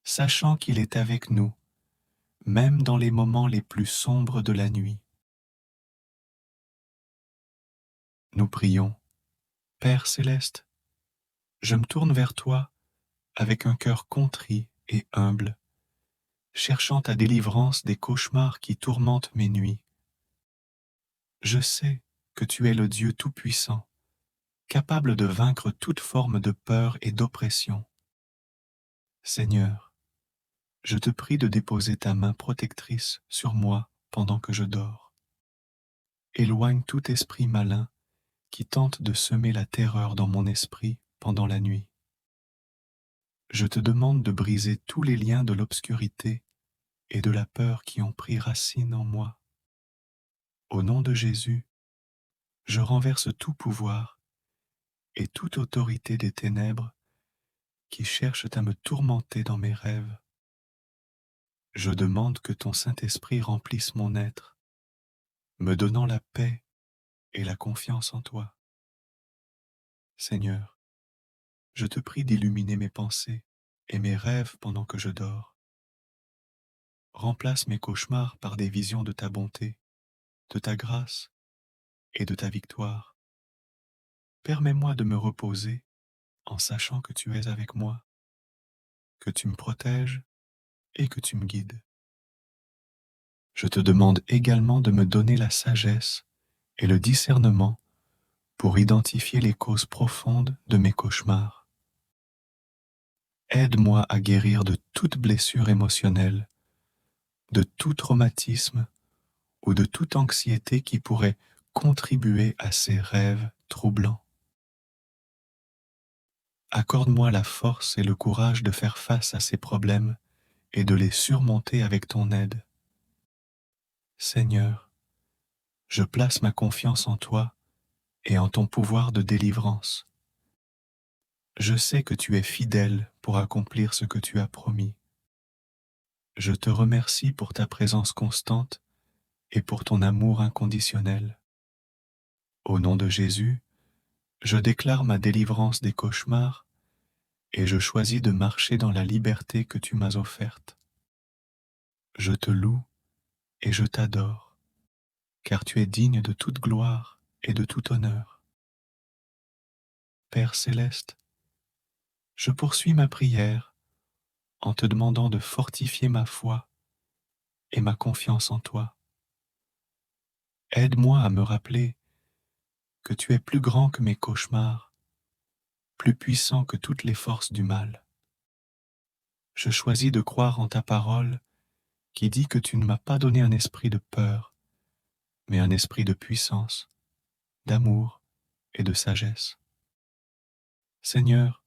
sachant qu'il est avec nous, même dans les moments les plus sombres de la nuit. Nous prions. Père céleste, je me tourne vers toi avec un cœur contrit et humble, cherchant ta délivrance des cauchemars qui tourmentent mes nuits. Je sais que tu es le Dieu Tout-Puissant, capable de vaincre toute forme de peur et d'oppression. Seigneur, je te prie de déposer ta main protectrice sur moi pendant que je dors. Éloigne tout esprit malin qui tente de semer la terreur dans mon esprit pendant la nuit. Je te demande de briser tous les liens de l'obscurité et de la peur qui ont pris racine en moi. Au nom de Jésus, je renverse tout pouvoir et toute autorité des ténèbres qui cherchent à me tourmenter dans mes rêves. Je demande que ton Saint-Esprit remplisse mon être, me donnant la paix et la confiance en toi. Seigneur, je te prie d'illuminer mes pensées et mes rêves pendant que je dors. Remplace mes cauchemars par des visions de ta bonté, de ta grâce et de ta victoire. Permets-moi de me reposer en sachant que tu es avec moi, que tu me protèges et que tu me guides. Je te demande également de me donner la sagesse et le discernement pour identifier les causes profondes de mes cauchemars. Aide-moi à guérir de toute blessure émotionnelle, de tout traumatisme ou de toute anxiété qui pourrait contribuer à ces rêves troublants. Accorde-moi la force et le courage de faire face à ces problèmes et de les surmonter avec ton aide. Seigneur, je place ma confiance en toi et en ton pouvoir de délivrance. Je sais que tu es fidèle pour accomplir ce que tu as promis. Je te remercie pour ta présence constante et pour ton amour inconditionnel. Au nom de Jésus, je déclare ma délivrance des cauchemars et je choisis de marcher dans la liberté que tu m'as offerte. Je te loue et je t'adore, car tu es digne de toute gloire et de tout honneur. Père céleste, je poursuis ma prière en te demandant de fortifier ma foi et ma confiance en toi. Aide-moi à me rappeler que tu es plus grand que mes cauchemars, plus puissant que toutes les forces du mal. Je choisis de croire en ta parole qui dit que tu ne m'as pas donné un esprit de peur, mais un esprit de puissance, d'amour et de sagesse. Seigneur,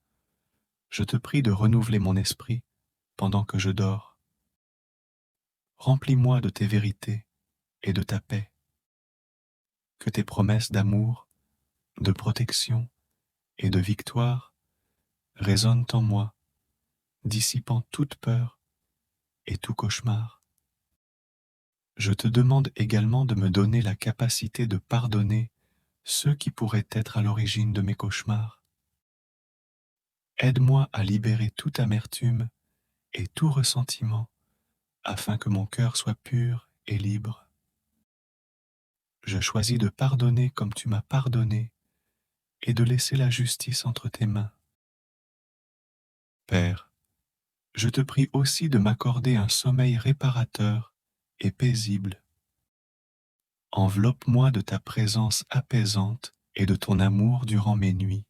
je te prie de renouveler mon esprit pendant que je dors. Remplis-moi de tes vérités et de ta paix. Que tes promesses d'amour, de protection et de victoire résonnent en moi, dissipant toute peur et tout cauchemar. Je te demande également de me donner la capacité de pardonner ceux qui pourraient être à l'origine de mes cauchemars. Aide-moi à libérer toute amertume et tout ressentiment afin que mon cœur soit pur et libre. Je choisis de pardonner comme tu m'as pardonné et de laisser la justice entre tes mains. Père, je te prie aussi de m'accorder un sommeil réparateur et paisible. Enveloppe-moi de ta présence apaisante et de ton amour durant mes nuits.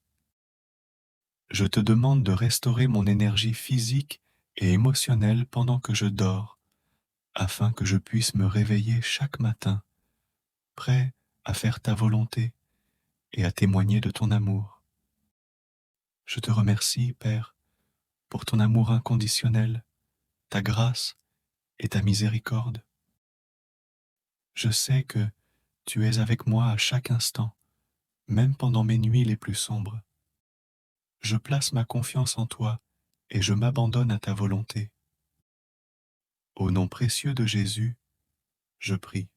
Je te demande de restaurer mon énergie physique et émotionnelle pendant que je dors, afin que je puisse me réveiller chaque matin, prêt à faire ta volonté et à témoigner de ton amour. Je te remercie, Père, pour ton amour inconditionnel, ta grâce et ta miséricorde. Je sais que tu es avec moi à chaque instant, même pendant mes nuits les plus sombres. Je place ma confiance en toi et je m'abandonne à ta volonté. Au nom précieux de Jésus, je prie.